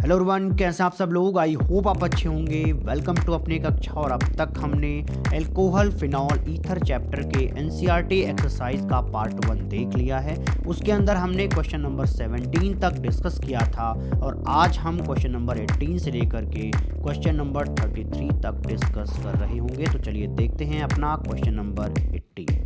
Hello everyone, कैसे आप सब लोग। आई होप आप अच्छे होंगे। वेलकम टू अपनी कक्षा। और अब तक हमने एल्कोहल फिनॉल ईथर चैप्टर के एनसीईआरटी एक्सरसाइज का पार्ट 1 देख लिया है। उसके अंदर हमने क्वेश्चन नंबर 17 तक डिस्कस किया था और आज हम क्वेश्चन नंबर 18 से लेकर के क्वेश्चन नंबर 33 तक डिस्कस कर रहे होंगे। तो चलिए देखते हैं अपना क्वेश्चन नंबर 18।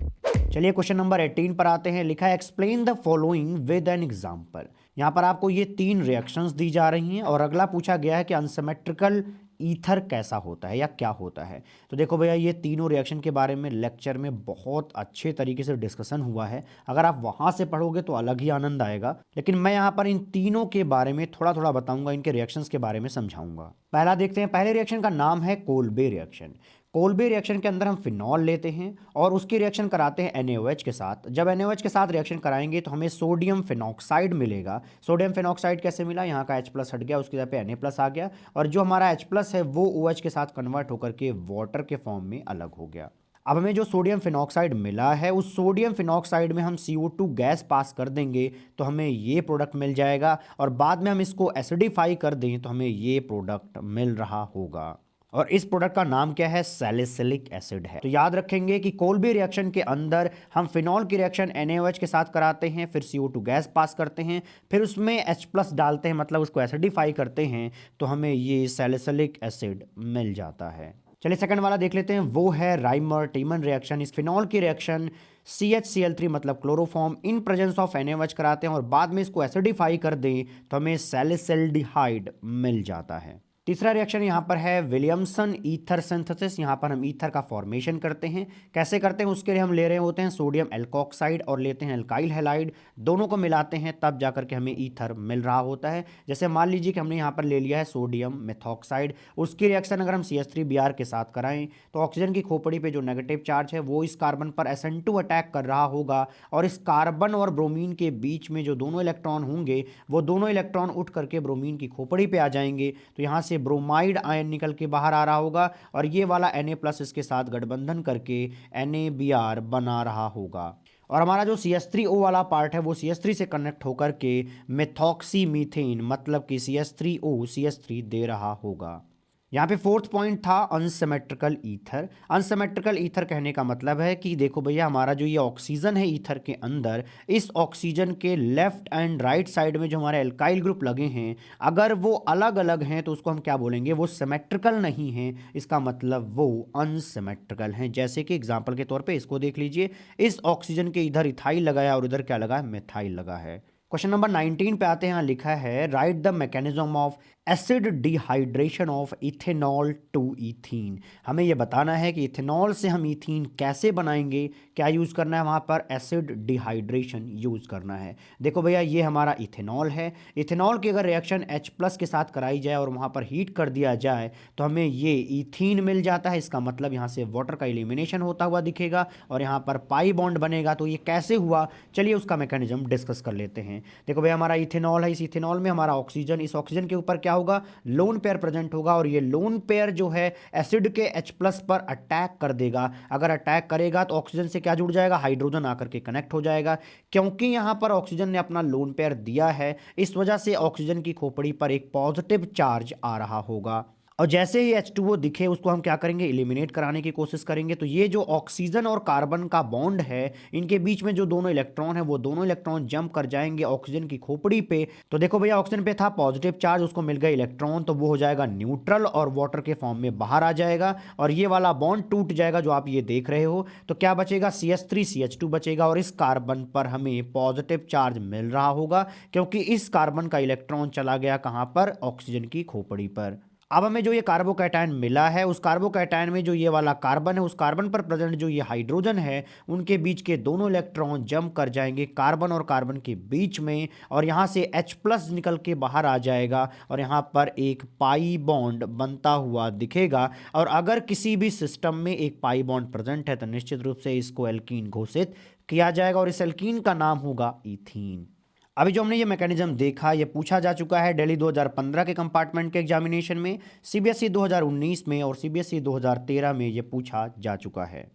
चलिए क्वेश्चन नंबर 18 पर आते हैं। लिखा है explain the following with an example. यहाँ पर आपको ये 3 रिएक्शंस दी जा रही हैं और अगला पूछा गया है कि अनसिमेट्रिकल ईथर कैसा होता है या क्या होता है। तो देखो भैया, ये तीनों रिएक्शन के बारे में लेक्चर में बहुत अच्छे तरीके से डिस्कशन हुआ है। अगर आप वहाँ से पढ़ोगे तो अलग ही आनंद आएगा, लेकिन मैं यहाँ पर इन तीनों के बारे में थोड़ा थोड़ा बताऊंगा, इनके रिएक्शंस के बारे में समझाऊंगा। पहला देखते हैं। पहले रिएक्शन का नाम है कोल्बे रिएक्शन। कोल्बे रिएक्शन के अंदर हम फिनॉल लेते हैं और उसकी रिएक्शन कराते हैं NaOH के साथ। जब NaOH के साथ रिएक्शन कराएंगे तो हमें सोडियम फिनॉक्साइड मिलेगा। सोडियम फिनॉक्साइड कैसे मिला? यहाँ का H+ हट गया, उसकी जगह पे Na+ आ गया और जो हमारा H+ है वो OH के साथ कन्वर्ट होकर के वाटर के फॉर्म में अलग हो गया। अब हमें जो सोडियम फिनॉक्साइड मिला है, उस सोडियम फिनॉक्साइड में हम CO2 गैस पास कर देंगे तो हमें ये प्रोडक्ट मिल जाएगा और बाद में हम इसको एसिडिफाई कर दें तो हमें ये प्रोडक्ट मिल रहा होगा। और इस प्रोडक्ट का नाम क्या है? सैलिसिलिक एसिड है। तो याद रखेंगे कि कोल्बे रिएक्शन के अंदर हम फिनॉल की रिएक्शन NaOH के साथ कराते हैं, फिर CO2 गैस पास करते हैं, फिर उसमें H+ डालते हैं, मतलब उसको एसिडिफाई करते हैं, तो हमें ये सैलिसिलिक एसिड मिल जाता है। चलिए सेकंड वाला देख लेते हैं। वो है राइमर टीमन रिएक्शन। इस फिनॉल की रिएक्शन CHCl3 मतलब chloroform in presence of NaOH कराते हैं और बाद में इसको एसिडिफाई कर दें तो हमें सैलिसिल्डिहाइड मिल जाता है। तीसरा रिएक्शन यहाँ पर है विलियमसन ईथर सिंथेसिस। यहाँ पर हम ईथर का फॉर्मेशन करते हैं। कैसे करते हैं? उसके लिए हम ले रहे होते हैं सोडियम एल्कोक्साइड और लेते हैं अल्काइल हैलाइड, दोनों को मिलाते हैं तब जाकर के हमें ईथर मिल रहा होता है। जैसे मान लीजिए कि हमने यहाँ पर ले लिया है सोडियम मेथॉक्साइड, उसकी रिएक्शन अगर हम CH3Br के साथ कराएं तो ऑक्सीजन की खोपड़ी पे जो नेगेटिव चार्ज है वो इस कार्बन पर SN2 अटैक कर रहा होगा और इस कार्बन और ब्रोमीन के बीच में जो दोनों इलेक्ट्रॉन होंगे वो दोनों इलेक्ट्रॉन उठ करके ब्रोमीन की खोपड़ी पे आ जाएंगे। तो यहाँ से ब्रोमाइड आयन निकल के बाहर आ रहा होगा और ये वाला Na+ इसके साथ गठबंधन करके NaBr बना रहा होगा और हमारा जो CH3O वाला पार्ट है वो CH3 से कनेक्ट होकर के मेथॉक्सी मीथेन मतलब कि CH3O CH3 दे रहा होगा। यहाँ पे फोर्थ पॉइंट था अनसिमेट्रिकल ईथर। अनसिमेट्रिकल ईथर कहने का मतलब है कि देखो भैया, हमारा जो ये ऑक्सीजन है ईथर के अंदर, इस ऑक्सीजन के लेफ्ट एंड राइट साइड में जो हमारे एल्काइल ग्रुप लगे हैं, अगर वो अलग अलग हैं तो उसको हम क्या बोलेंगे? वो सिमेट्रिकल नहीं है, इसका मतलब वो अनसिमेट्रिकल हैं। जैसे कि एग्जाम्पल के तौर पर इसको देख लीजिए, इस ऑक्सीजन के इधर इथाइल लगाया और इधर क्या लगा है? मिथाइल लगा है। क्वेश्चन नंबर 19 पे आते हैं। यहाँ लिखा है write the mechanism of acid dehydration of ethanol to ethene. हमें यह बताना है कि इथेनॉल से हम इथीन कैसे बनाएंगे। क्या यूज़ करना है? वहाँ पर एसिड डिहाइड्रेशन यूज़ करना है। देखो भैया, ये हमारा इथेनॉल है। इथेनॉल की अगर रिएक्शन H+ के साथ कराई जाए और वहाँ पर हीट कर दिया जाए तो हमें ये इथीन मिल जाता है। इसका मतलब यहाँ से वाटर का एलिमिनेशन होता हुआ दिखेगा और यहाँ पर पाई बॉन्ड बनेगा। तो ये कैसे हुआ, चलिए उसका मैकेनिज्म डिस्कस कर लेते हैं। देखो भैया, हमारा इथेनॉल है, इस इथेनॉल में हमारा ऑक्सीजन, इस ऑक्सीजन के ऊपर क्या होगा? लोन पेयर प्रेजेंट होगा और ये लोन पेयर जो है एसिड के H+ पर अटैक कर देगा। अगर अटैक करेगा तो ऑक्सीजन से क्या जुड़ जाएगा? हाइड्रोजन आकर के कनेक्ट हो जाएगा। क्योंकि यहां पर ऑक्सीजन ने अपना लोन पेयर दिया है, इस वजह से ऑक्सीजन की खोपड़ी पर एक पॉजिटिव चार्ज आ रहा होगा और जैसे ही H2O दिखे उसको हम क्या करेंगे? एलिमिनेट कराने की कोशिश करेंगे। तो ये जो ऑक्सीजन और कार्बन का बॉन्ड है, इनके बीच में जो दोनों इलेक्ट्रॉन है वो दोनों इलेक्ट्रॉन जंप कर जाएंगे ऑक्सीजन की खोपड़ी पे। तो देखो भैया, ऑक्सीजन पे था पॉजिटिव चार्ज, उसको मिल गया इलेक्ट्रॉन, तो वो हो जाएगा न्यूट्रल और वाटर के फॉर्म में बाहर आ जाएगा और ये वाला बॉन्ड टूट जाएगा जो आप ये देख रहे हो। तो क्या बचेगा? CH3CH2 बचेगा और इस कार्बन पर हमें पॉजिटिव चार्ज मिल रहा होगा क्योंकि इस कार्बन का इलेक्ट्रॉन चला गया कहाँ पर? ऑक्सीजन की खोपड़ी पर। अब हमें जो ये कार्बोकैटायन मिला है, उस कार्बोकैटायन में जो ये वाला कार्बन है, उस कार्बन पर प्रेजेंट जो ये हाइड्रोजन है, उनके बीच के दोनों इलेक्ट्रॉन जंप कर जाएंगे कार्बन और कार्बन के बीच में और यहाँ से H+ निकल के बाहर आ जाएगा और यहाँ पर एक पाई बॉन्ड बनता हुआ दिखेगा। और अगर किसी भी सिस्टम में एक पाई बॉन्ड प्रेजेंट है तो निश्चित रूप से इसको एल्कीन घोषित किया जाएगा और इस एल्कीन का नाम होगा इथीन। अभी जो हमने ये मैकेनिज्म देखा, ये पूछा जा चुका है दिल्ली 2015 के कंपार्टमेंट के एग्जामिनेशन में, CBSE 2019 में और CBSE 2013 में ये पूछा जा चुका है।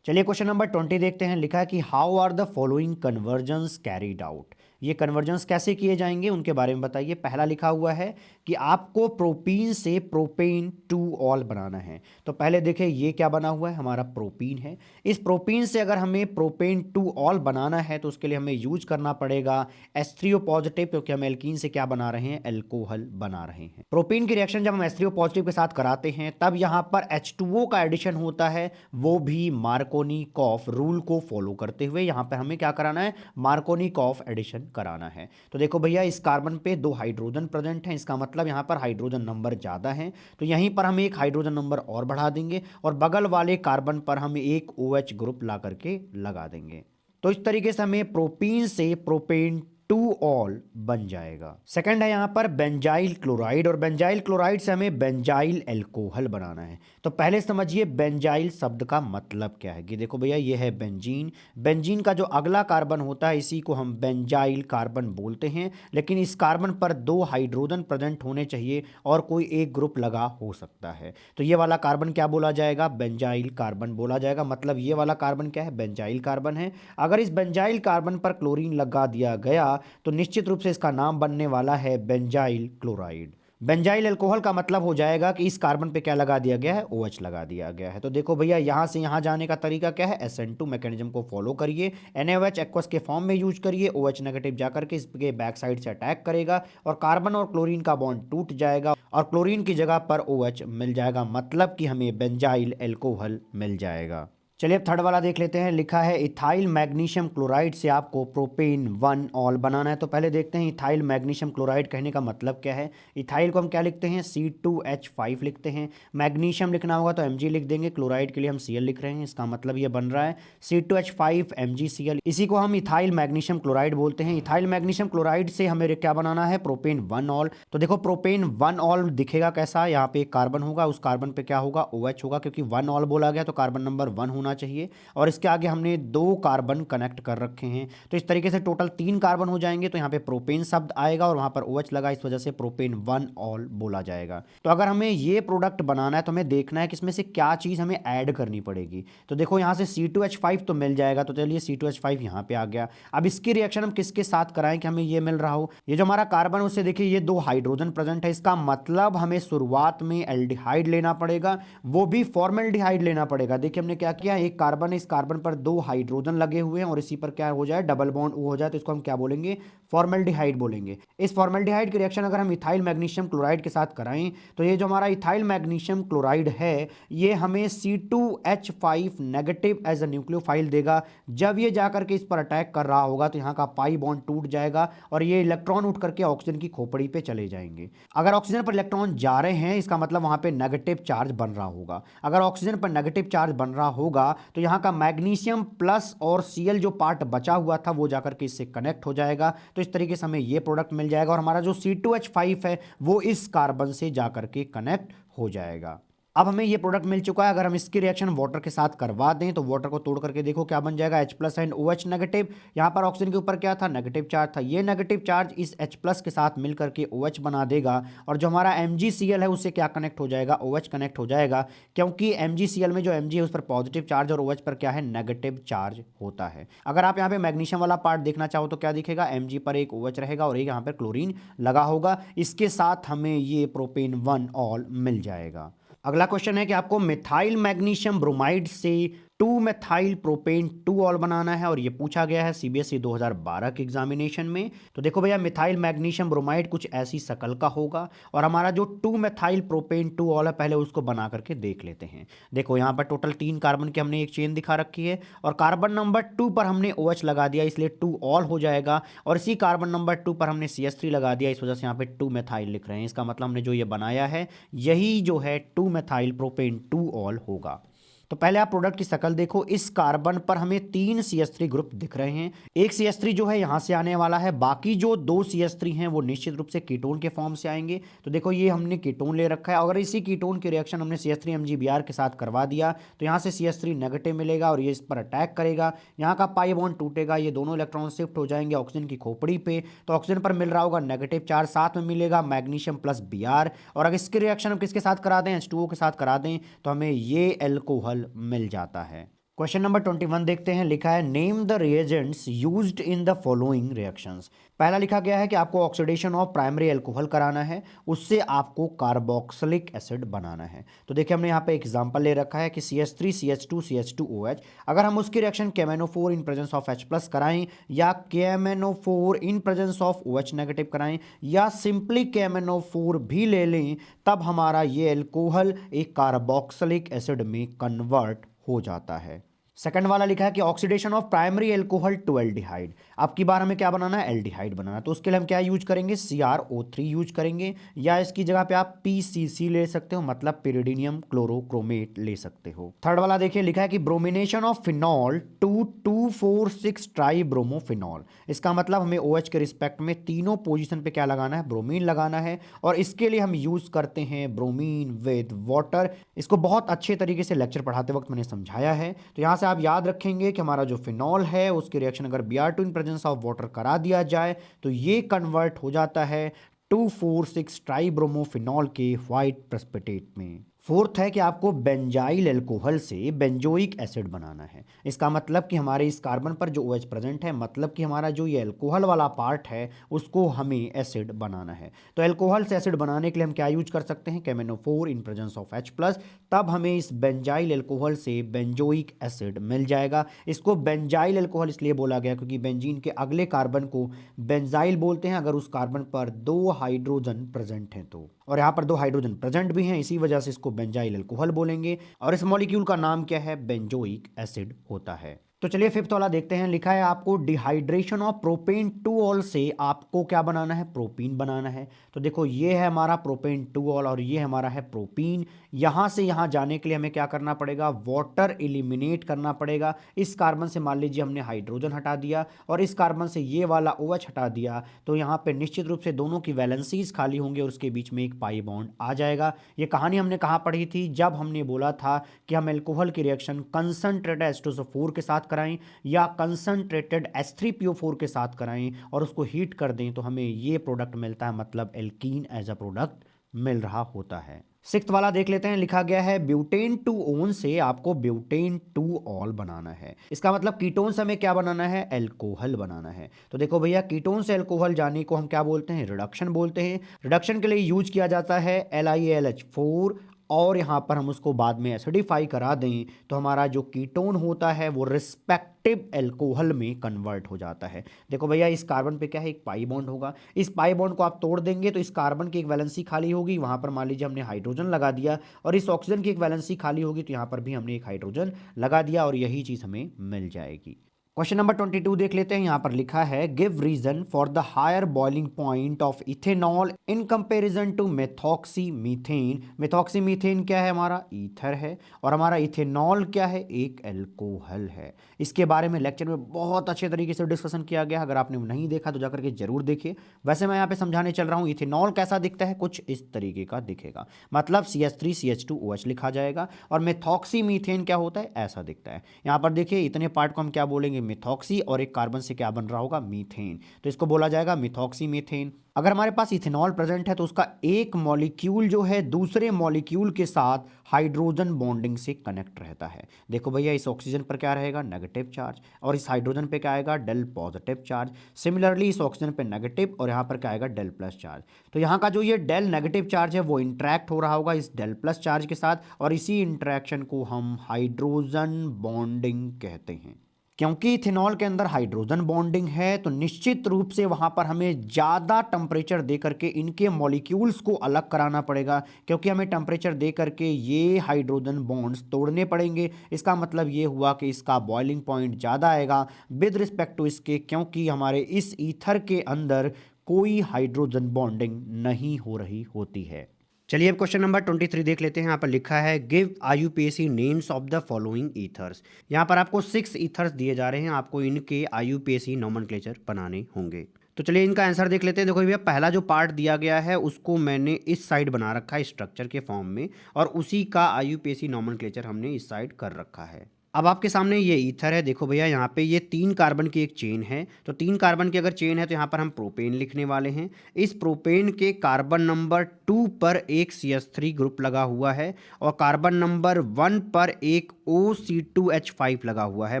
चलिए क्वेश्चन नंबर 20 देखते हैं। लिखा है कि how are the following conversions carried out. ये कन्वर्जन्स कैसे किए जाएंगे उनके बारे में बताइए। पहला लिखा हुआ है कि आपको प्रोपीन से प्रोपेन टू ऑल बनाना है। तो पहले देखें ये क्या बना हुआ है, हमारा प्रोपीन है। इस प्रोपीन से अगर हमें प्रोपेन टू ऑल बनाना है तो उसके लिए हमें यूज करना पड़ेगा H3O पॉजिटिव, क्योंकि हम एल्कीन से क्या बना रहे हैं, एल्कोहल बना रहे हैं। प्रोपीन की रिएक्शन जब हम H3O पॉजिटिव के साथ कराते हैं तब यहाँ पर H2O का एडिशन होता है, वो भी मार्कोनिकॉफ रूल को फॉलो करते हुए। यहाँ पर हमें क्या कराना है, मार्कोनिकॉफ एडिशन कराना है। तो देखो भैया इस कार्बन पे 2 हाइड्रोजन प्रेजेंट हैं, इसका मतलब यहाँ पर हाइड्रोजन नंबर ज़्यादा है, तो यहीं पर हम एक हाइड्रोजन नंबर और बढ़ा देंगे और बगल वाले कार्बन पर हम एक OH ग्रुप ला करके लगा देंगे। तो इस तरीके से हमें प्रोपीन से प्रोपेन टू ऑल बन जाएगा। सेकंड है यहाँ पर बेंजाइल क्लोराइड, और बेंजाइल क्लोराइड से हमें बेंजाइल एल्कोहल बनाना है। तो पहले समझिए बेंजाइल शब्द का मतलब क्या है। कि देखो भैया ये है बेंजीन, बेंजीन का जो अगला कार्बन होता है इसी को हम बेंजाइल कार्बन बोलते हैं, लेकिन इस कार्बन पर 2 हाइड्रोजन प्रेजेंट होने चाहिए और कोई एक ग्रुप लगा हो सकता है। तो ये वाला कार्बन क्या बोला जाएगा, बेंजाइल कार्बन बोला जाएगा। मतलब ये वाला कार्बन क्या है, बेंजाइल कार्बन है। अगर इस बेंजाइल कार्बन पर क्लोरीन लगा दिया गया तो निश्चित रूप से इसका नाम बनने वाला है बेंजाइल क्लोराइड। बेंजाइल अल्कोहल का मतलब हो जाएगा कि इस कार्बन पे क्या लगा दिया गया है, OH लगा दिया गया है। तो देखो भैया यहाँ से यहाँ जाने का तरीका क्या है, SN2 मैकेनिज्म को फॉलो करिए, NaOH एक्वस के फॉर्म में यूज करिए, OH नेगेटिव जाकर के इसके बैक साइड से अटैक करेगा और कार्बन और क्लोरीन का बॉन्ड टूट जाएगा और क्लोरीन की जगह पर OH मिल जाएगा, मतलब कि हमें बेंजाइल अल्कोहल मिल जाएगा। चलिए अब थर्ड वाला देख लेते हैं। लिखा है इथाइल मैग्नीशियम क्लोराइड से आपको प्रोपेन 1 ऑल बनाना है। तो पहले देखते हैं इथाइल मैग्नीशियम क्लोराइड कहने का मतलब क्या है। इथाइल को हम क्या लिखते हैं, C2H5 लिखते हैं। मैग्नीशियम लिखना होगा तो Mg लिख देंगे, क्लोराइड के लिए हम Cl लिख रहे हैं, इसका मतलब ये बन रहा है C2H5 MgCl। इसी को हम इथाइल मैग्नीशियम क्लोराइड बोलते हैं। इथाइल मैग्नीशियम क्लोराइड से हमें क्या बनाना है, प्रोपेन 1 ऑल। तो देखो प्रोपेन 1 ऑल दिखेगा कैसा, यहाँ पे एक कार्बन होगा, उस कार्बन पे क्या होगा, OH होगा, क्योंकि 1 ऑल बोला गया तो कार्बन नंबर 1 होना चाहिए और इसके आगे हमने 2 कार्बन कनेक्ट कर रखे हैं। तो इस तरीके से टोटल 3 कार्बन हो जाएंगे। तो यहाँ पे प्रोपेन शब्द आएगा और वहां पर OH लगा, इस वजह से प्रोपेन 1 ऑल बोला जाएगा। तो अगर हमें ये प्रोडक्ट बनाना है तो हमें देखना है कि इसमें से क्या चीज हमें ऐड करनी पड़ेगी। तो देखो यहाँ से C2H5 तो मिल जाएगा, तो चलिए C2H5 यहाँ पे आ गया। अब इसकी रिएक्शन हम किसके साथ कराएं कि हमें ये मिल रहा हो, ये जो हमारा कार्बन उससे देखिए ये 2 हाइड्रोजन प्रेजेंट है, इसका मतलब हमें शुरुआत में एल्डिहाइड लेना पड़ेगा, वो भी फॉर्मल्डिहाइड लेना पड़ेगा। देखिए हमने क्या किया, एक कार्बन, इस कार्बन पर 2 हाइड्रोजन लगे हुए हैं और इसी पर क्या हो जाए, डबल बॉन्ड वो हो जाए, तो इसको हम क्या बोलेंगे, फॉर्मल्डिहाइड बोलेंगे। इस फॉर्मल्डिहाइड की रिएक्शन अगर हम इथाइल मैग्नीशियम क्लोराइड के साथ कराएं तो ये जो हमारा इथाइल मैग्नीशियम क्लोराइड है ये हमें C2H5 negative as a nucleophile देगा। जब ये जाकर के इस पर अटैक कर रहा होगा तो यहाँ का पाई बॉन्ड टूट जाएगा और ये इलेक्ट्रॉन उठ करके ऑक्सीजन की खोपड़ी पे चले जाएंगे। अगर ऑक्सीजन पर इलेक्ट्रॉन जा रहे हैं इसका मतलब वहां पे नेगेटिव चार्ज बन रहा होगा। अगर ऑक्सीजन पर नेगेटिव चार्ज बन रहा होगा तो यहाँ का मैग्नीशियम प्लस और Cl जो पार्ट बचा हुआ था वो जाकर के इससे कनेक्ट हो जाएगा। तो इस तरीके से हमें ये प्रोडक्ट मिल जाएगा और हमारा जो C2H5 है वो इस कार्बन से जाकर के कनेक्ट हो जाएगा। अब हमें ये प्रोडक्ट मिल चुका है। अगर हम इसकी रिएक्शन वाटर के साथ करवा दें तो वाटर को तोड़ करके देखो क्या बन जाएगा, H+ एंड OH नेगेटिव। यहाँ पर ऑक्सीजन के ऊपर क्या था, नेगेटिव चार्ज था, ये नेगेटिव चार्ज इस H+ के साथ मिल करके OH बना देगा और जो हमारा MgCl है उससे क्या कनेक्ट हो जाएगा, OH कनेक्ट हो जाएगा, क्योंकि MgCl में जो Mg है उस पर पॉजिटिव चार्ज और OH पर क्या है, नेगेटिव चार्ज होता है। अगर आप यहाँ पे मैग्नीशियम वाला पार्ट देखना चाहो तो क्या दिखेगा, Mg पर एक OH रहेगा और एक यहाँ पर क्लोरीन लगा होगा, इसके साथ हमें ये प्रोपेन 1 ऑल मिल जाएगा। अगला क्वेश्चन है कि आपको मिथाइल मैग्नीशियम ब्रोमाइड से 2 मेथाइल प्रोपेन 2 ऑल बनाना है और ये पूछा गया है CBSE 2012 के एग्जामिनेशन में। तो देखो भैया मिथाइल मैग्नीशियम ब्रोमाइड कुछ ऐसी शक्ल का होगा और हमारा जो 2 मेथाइल प्रोपेन 2 ऑल है पहले उसको बना करके देख लेते हैं। देखो यहाँ पर टोटल 3 कार्बन की हमने एक चेन दिखा रखी है और कार्बन नंबर 2 पर हमने OH लगा दिया इसलिए 2 ऑल हो जाएगा और इसी कार्बन नंबर 2 पर हमने CH3 लगा दिया, इस वजह से यहाँ पे 2 मेथाइल लिख रहे हैं। इसका मतलब हमने जो ये बनाया है यही जो है 2 मेथाइल प्रोपेन 2 ऑल होगा। तो पहले आप प्रोडक्ट की शक्ल देखो, इस कार्बन पर हमें 3 CH3 ग्रुप दिख रहे हैं। एक CH3 जो है यहाँ से आने वाला है, बाकी जो 2 CH3 हैं वो निश्चित रूप से कीटोन के फॉर्म से आएंगे। तो देखो ये हमने कीटोन ले रखा है, अगर इसी कीटोन की रिएक्शन हमने CH3MgBr के साथ करवा दिया तो यहाँ से CH3 नेगेटिव मिलेगा और ये इस पर अटैक करेगा, यहाँ का पाई बॉन्ड टूटेगा, ये दोनों इलेक्ट्रॉन शिफ्ट हो जाएंगे ऑक्सीजन की खोपड़ी पे। तो ऑक्सीजन पर मिल रहा होगा नेगेटिव चार्ज, साथ में मिलेगा मैग्नीशियम प्लस Br और अगर इसकी रिएक्शन हम किसके साथ करा दें, H2O के साथ करा दें तो हमें ये एल्कोहल मिल जाता है। क्वेश्चन नंबर 21 देखते हैं। लिखा है name the reagents used in the following reactions. पहला लिखा गया है कि आपको ऑक्सीडेशन ऑफ प्राइमरी अल्कोहल कराना है, उससे आपको कार्बोक्सिलिक एसिड बनाना है। तो देखिए हमने यहाँ पे एग्जांपल ले रखा है कि CH3 CH2 CH2OH। अगर हम उसकी reaction KMnO4 in presence of H+ कराएं या KMnO4 in presence of OH negative कराएं या सिंपली KMnO4 भी ले लें, तब हमारा ये अल्कोहल एक कार्बोक्सिलिक एसिड में कन्वर्ट हो जाता है। सेकंड वाला लिखा है कि oxidation of primary alcohol to aldehyde. अब की बार हमें क्या बनाना है, एल्डिहाइड बनाना है। तो उसके लिए हम क्या यूज करेंगे, CrO3 यूज करेंगे, या इसकी जगह पे आप PCC ले सकते हो, मतलब पिरिडीनियम क्लोरोक्रोमेट ले सकते हो। थर्ड वाला देखिए लिखा है कि bromination of phenol to 2,4,6 tri bromophenol. इसका मतलब हमें OH के रिस्पेक्ट में तीनों पोजीशन पे क्या लगाना है, ब्रोमीन लगाना है, और इसके लिए हम यूज करते हैं ब्रोमीन विद वाटर। इसको बहुत अच्छे तरीके से लेक्चर पढ़ाते वक्त मैंने समझाया है। तो यहाँ से आप याद रखेंगे कि हमारा जो फिनॉल है उसकी रिएक्शन अगर Br2 in presence of water करा दिया जाए तो ये कन्वर्ट हो जाता है 2,4,6 ट्राइब्रोमोफिनॉल के व्हाइट प्रेसिपिटेट में। फोर्थ है कि आपको बेंजाइल अल्कोहल से बेंजोइक एसिड बनाना है। इसका मतलब कि हमारे इस कार्बन पर जो OH प्रेजेंट है, मतलब कि हमारा जो ये अल्कोहल वाला पार्ट है उसको हमें एसिड बनाना है। तो अल्कोहल से एसिड बनाने के लिए हम क्या यूज कर सकते हैं, KMnO4 in presence of H+। तब हमें इस बेंजाइल अल्कोहल से बेंजोइक एसिड मिल जाएगा। इसको बेंजाइल अल्कोहल इसलिए बोला गया क्योंकि बेंजीन के अगले कार्बन को बेंजाइल बोलते हैं अगर उस कार्बन पर 2 हाइड्रोजन प्रेजेंट हैं तो, और यहाँ पर 2 हाइड्रोजन प्रेजेंट भी हैं, इसी वजह से इसको बेंजाइल अल्कोहल बोलेंगे। और इस मॉलिक्यूल का नाम क्या है, बेंजोइक एसिड होता है। तो चलिए फिफ्थ वाला देखते हैं। लिखा है आपको डिहाइड्रेशन ऑफ प्रोपेन 2ऑल से आपको क्या बनाना है, प्रोपीन बनाना है। तो देखो ये है हमारा प्रोपेन 2ऑल और ये हमारा है प्रोपीन। यहाँ से यहाँ जाने के लिए हमें क्या करना पड़ेगा, वाटर एलिमिनेट करना पड़ेगा। इस कार्बन से मान लीजिए हमने हाइड्रोजन हटा दिया और इस कार्बन से ये वाला OH हटा दिया, तो यहाँ पे निश्चित रूप से दोनों की वैलेंसीज खाली होंगे और उसके बीच में एक पाई बॉन्ड आ जाएगा। ये कहानी हमने कहाँ पढ़ी थी, जब हमने बोला था कि हम एल्कोहल की रिएक्शन कंसंट्रेटेड H2SO4 के साथ कराएं या कंसंट्रेटेड H3PO4 के साथ कराएं और उसको हीट कर दें तो हमें ये प्रोडक्ट मिलता है, मतलब एल्कीन एज अ प्रोडक्ट मिल रहा होता है। सिक्स्थ वाला देख लेते हैं। लिखा गया है ब्यूटेन 2 से आपको ब्यूटेन 2ऑल बनाना है। इसका मतलब कीटोन से हमें क्या बनाना है, एल्कोहल बनाना है। तो देखो भैया, कीटोन से एल्कोहल जाने को हम क्या बोलते हैं, रिडक्शन बोलते हैं। रिडक्शन के लिए यूज किया जाता है LiAlH4 और यहाँ पर हम उसको बाद में एसिडिफाई करा दें तो हमारा जो कीटोन होता है वो रिस्पेक्टिव एल्कोहल में कन्वर्ट हो जाता है। देखो भैया, इस कार्बन पे क्या है, एक पाई बॉन्ड होगा। इस पाई बॉन्ड को आप तोड़ देंगे तो इस कार्बन की एक वैलेंसी खाली होगी, वहाँ पर मान लीजिए हमने हाइड्रोजन लगा दिया, और इस ऑक्सीजन की एक वैलेंसी खाली होगी तो यहाँ पर भी हमने एक हाइड्रोजन लगा दिया और यही चीज़ हमें मिल जाएगी। क्वेश्चन नंबर 22 देख लेते हैं। यहाँ पर लिखा है give reason for the higher boiling point of ethanol in comparison to methoxy methane. Methoxy methane क्या है, हमारा ईथर है, और हमारा इथेनॉल क्या है, एक एल्कोहल है। इसके बारे में लेक्चर में बहुत अच्छे तरीके से डिस्कशन किया गया, अगर आपने नहीं देखा तो जाकर के जरूर देखिए। वैसे मैं यहाँ पे समझाने चल रहा हूँ। इथेनॉल कैसा दिखता है, कुछ इस तरीके का दिखेगा, मतलब CH3 CH2OH लिखा जाएगा, और मेथॉक्सी मीथेन क्या होता है, ऐसा दिखता है। यहाँ पर देखिए इतने पार्ट को हम क्या बोलेंगे, मिथॉक्सी, और एक कार्बन से क्या बन रहा होगा, मीथेन, तो इसको बोला जाएगा मिथॉक्सी मीथेन। अगर हमारे पास इथेनॉल प्रेजेंट है तो उसका एक मॉलिक्यूल जो है दूसरे मॉलिक्यूल के साथ हाइड्रोजन बॉन्डिंग से कनेक्ट रहता है। देखो भैया, इस ऑक्सीजन पर क्या रहेगा, नेगेटिव चार्ज, और इस हाइड्रोजन पे क्या आएगा, डेल पॉजिटिव चार्ज। सिमिलरली इस ऑक्सीजन पे नेगेटिव और यहाँ पर क्या आएगा, डेल प्लस चार्ज। तो यहाँ का जो ये डेल नेगेटिव चार्ज है वो इंटरेक्ट हो रहा होगा इस डेल प्लस चार्ज के साथ, और इसी इंटरेक्शन को हम हाइड्रोजन बॉन्डिंग कहते हैं। क्योंकि इथेनॉल के अंदर हाइड्रोजन बॉन्डिंग है तो निश्चित रूप से वहाँ पर हमें ज़्यादा टेम्परेचर दे करके इनके मॉलिक्यूल्स को अलग कराना पड़ेगा, क्योंकि हमें टेम्परेचर दे करके ये हाइड्रोजन बॉन्ड्स तोड़ने पड़ेंगे। इसका मतलब ये हुआ कि इसका बॉइलिंग पॉइंट ज़्यादा आएगा विद रिस्पेक्ट टू इसके, क्योंकि हमारे इस ईथर के अंदर कोई हाइड्रोजन बॉन्डिंग नहीं हो रही होती है। चलिए अब क्वेश्चन नंबर 23 देख लेते हैं। यहाँ पर लिखा है give IUPAC names of the following ethers. यहाँ पर आपको 6 ईथर्स दिए जा रहे हैं, आपको इनके IUPAC नोमेनक्लेचर बनाने होंगे। तो चलिए इनका आंसर देख लेते हैं। देखो भैया, पहला जो पार्ट दिया गया है उसको मैंने इस साइड बना रखा है स्ट्रक्चर के फॉर्म में, और उसी का IUPAC नोमेनक्लेचर हमने इस साइड कर रखा है। अब आपके सामने ये ईथर है। देखो भैया यहाँ पे ये 3 कार्बन की एक चेन है। तो 3 कार्बन की अगर चेन है तो यहाँ पर हम प्रोपेन लिखने वाले हैं। इस प्रोपेन के कार्बन नंबर 2 पर एक CH3 ग्रुप लगा हुआ है और कार्बन नंबर 1 पर एक OC2H5 लगा हुआ है।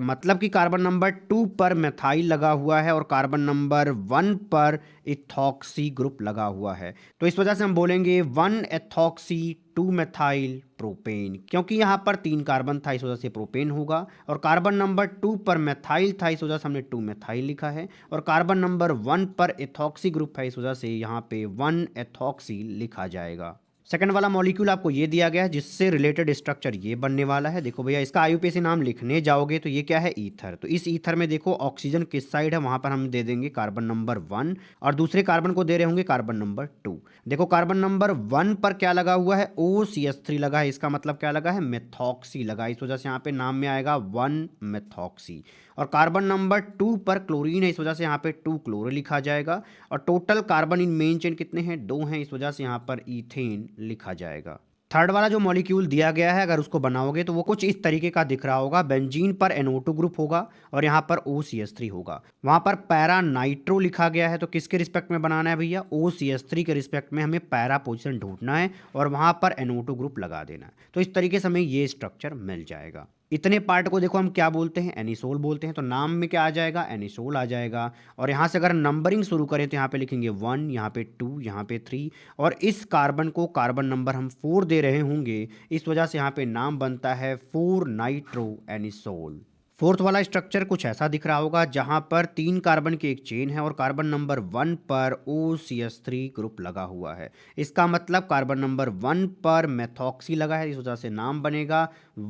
मतलब कि कार्बन नंबर 2 पर मेथाइल लगा हुआ है और कार्बन नंबर 1 पर इथॉक्सी ग्रुप लगा हुआ है। तो इस वजह से हम बोलेंगे 1 एथॉक्सी 2 मेथाइल प्रोपेन, क्योंकि यहाँ पर 3 कार्बन था इस वजह से प्रोपेन होगा और कार्बन नंबर 2 पर मेथाइल था इस वजह से हमने 2 मेथाइल लिखा है और कार्बन नंबर 1 पर एथॉक्सी ग्रुप है इस वजह से यहाँ पे 1 एथॉक्सी लिखा जाएगा। सेकंड वाला मॉलिक्यूल आपको ये दिया गया है जिससे रिलेटेड स्ट्रक्चर ये बनने वाला है। देखो भैया इसका IUPAC नाम लिखने जाओगे तो ये क्या है, ईथर। तो इस ईथर में देखो ऑक्सीजन किस साइड है, वहां पर हम दे देंगे कार्बन नंबर 1 और दूसरे कार्बन को दे रहे होंगे कार्बन नंबर 2। देखो कार्बन नंबर 1 पर क्या लगा हुआ है, OCH3 लगा है। इसका मतलब क्या लगा है, मेथॉक्सी लगा है। इस वजह से यहाँ पे नाम में आएगा 1 मेथॉक्सी। और कार्बन नंबर 2 पर क्लोरीन है इस वजह से यहाँ पे 2 क्लोरो लिखा जाएगा। और total carbon in main chain कितने हैं, 2 हैं, इस वजह से यहाँ पर ईथेन लिखा जाएगा। थर्ड वाला जो मॉलिक्यूल दिया गया है अगर उसको बनाओगे तो वो कुछ इस तरीके का दिख रहा होगा। बेंजीन पर NO2 ग्रुप होगा और यहाँ पर OCH3 होगा। वहाँ पर पैरा नाइट्रो लिखा गया है। तो किसके रिस्पेक्ट में बनाना है भैया, OCH3 के रिस्पेक्ट में हमें पैरा पोजीशन ढूंढना है और वहाँ पर NO2 ग्रुप लगा देना है। तो इस तरीके से हमें ये स्ट्रक्चर मिल जाएगा। इतने पार्ट को देखो हम क्या बोलते हैं, एनिसोल बोलते हैं। तो नाम में क्या आ जाएगा, एनिसोल आ जाएगा। और यहाँ से अगर नंबरिंग शुरू करें तो यहाँ पे लिखेंगे 1, यहाँ पे 2, यहाँ पे 3 और इस कार्बन को कार्बन नंबर हम 4 दे रहे होंगे, इस वजह से यहाँ पे नाम बनता है 4 नाइट्रो एनिसोल। फोर्थ वाला स्ट्रक्चर कुछ ऐसा दिख रहा होगा जहां पर 3 कार्बन की एक चेन है और कार्बन नंबर 1 पर OCH3 ग्रुप लगा हुआ है। इसका मतलब कार्बन नंबर 1 पर मेथॉक्सी लगा है, इस वजह से नाम बनेगा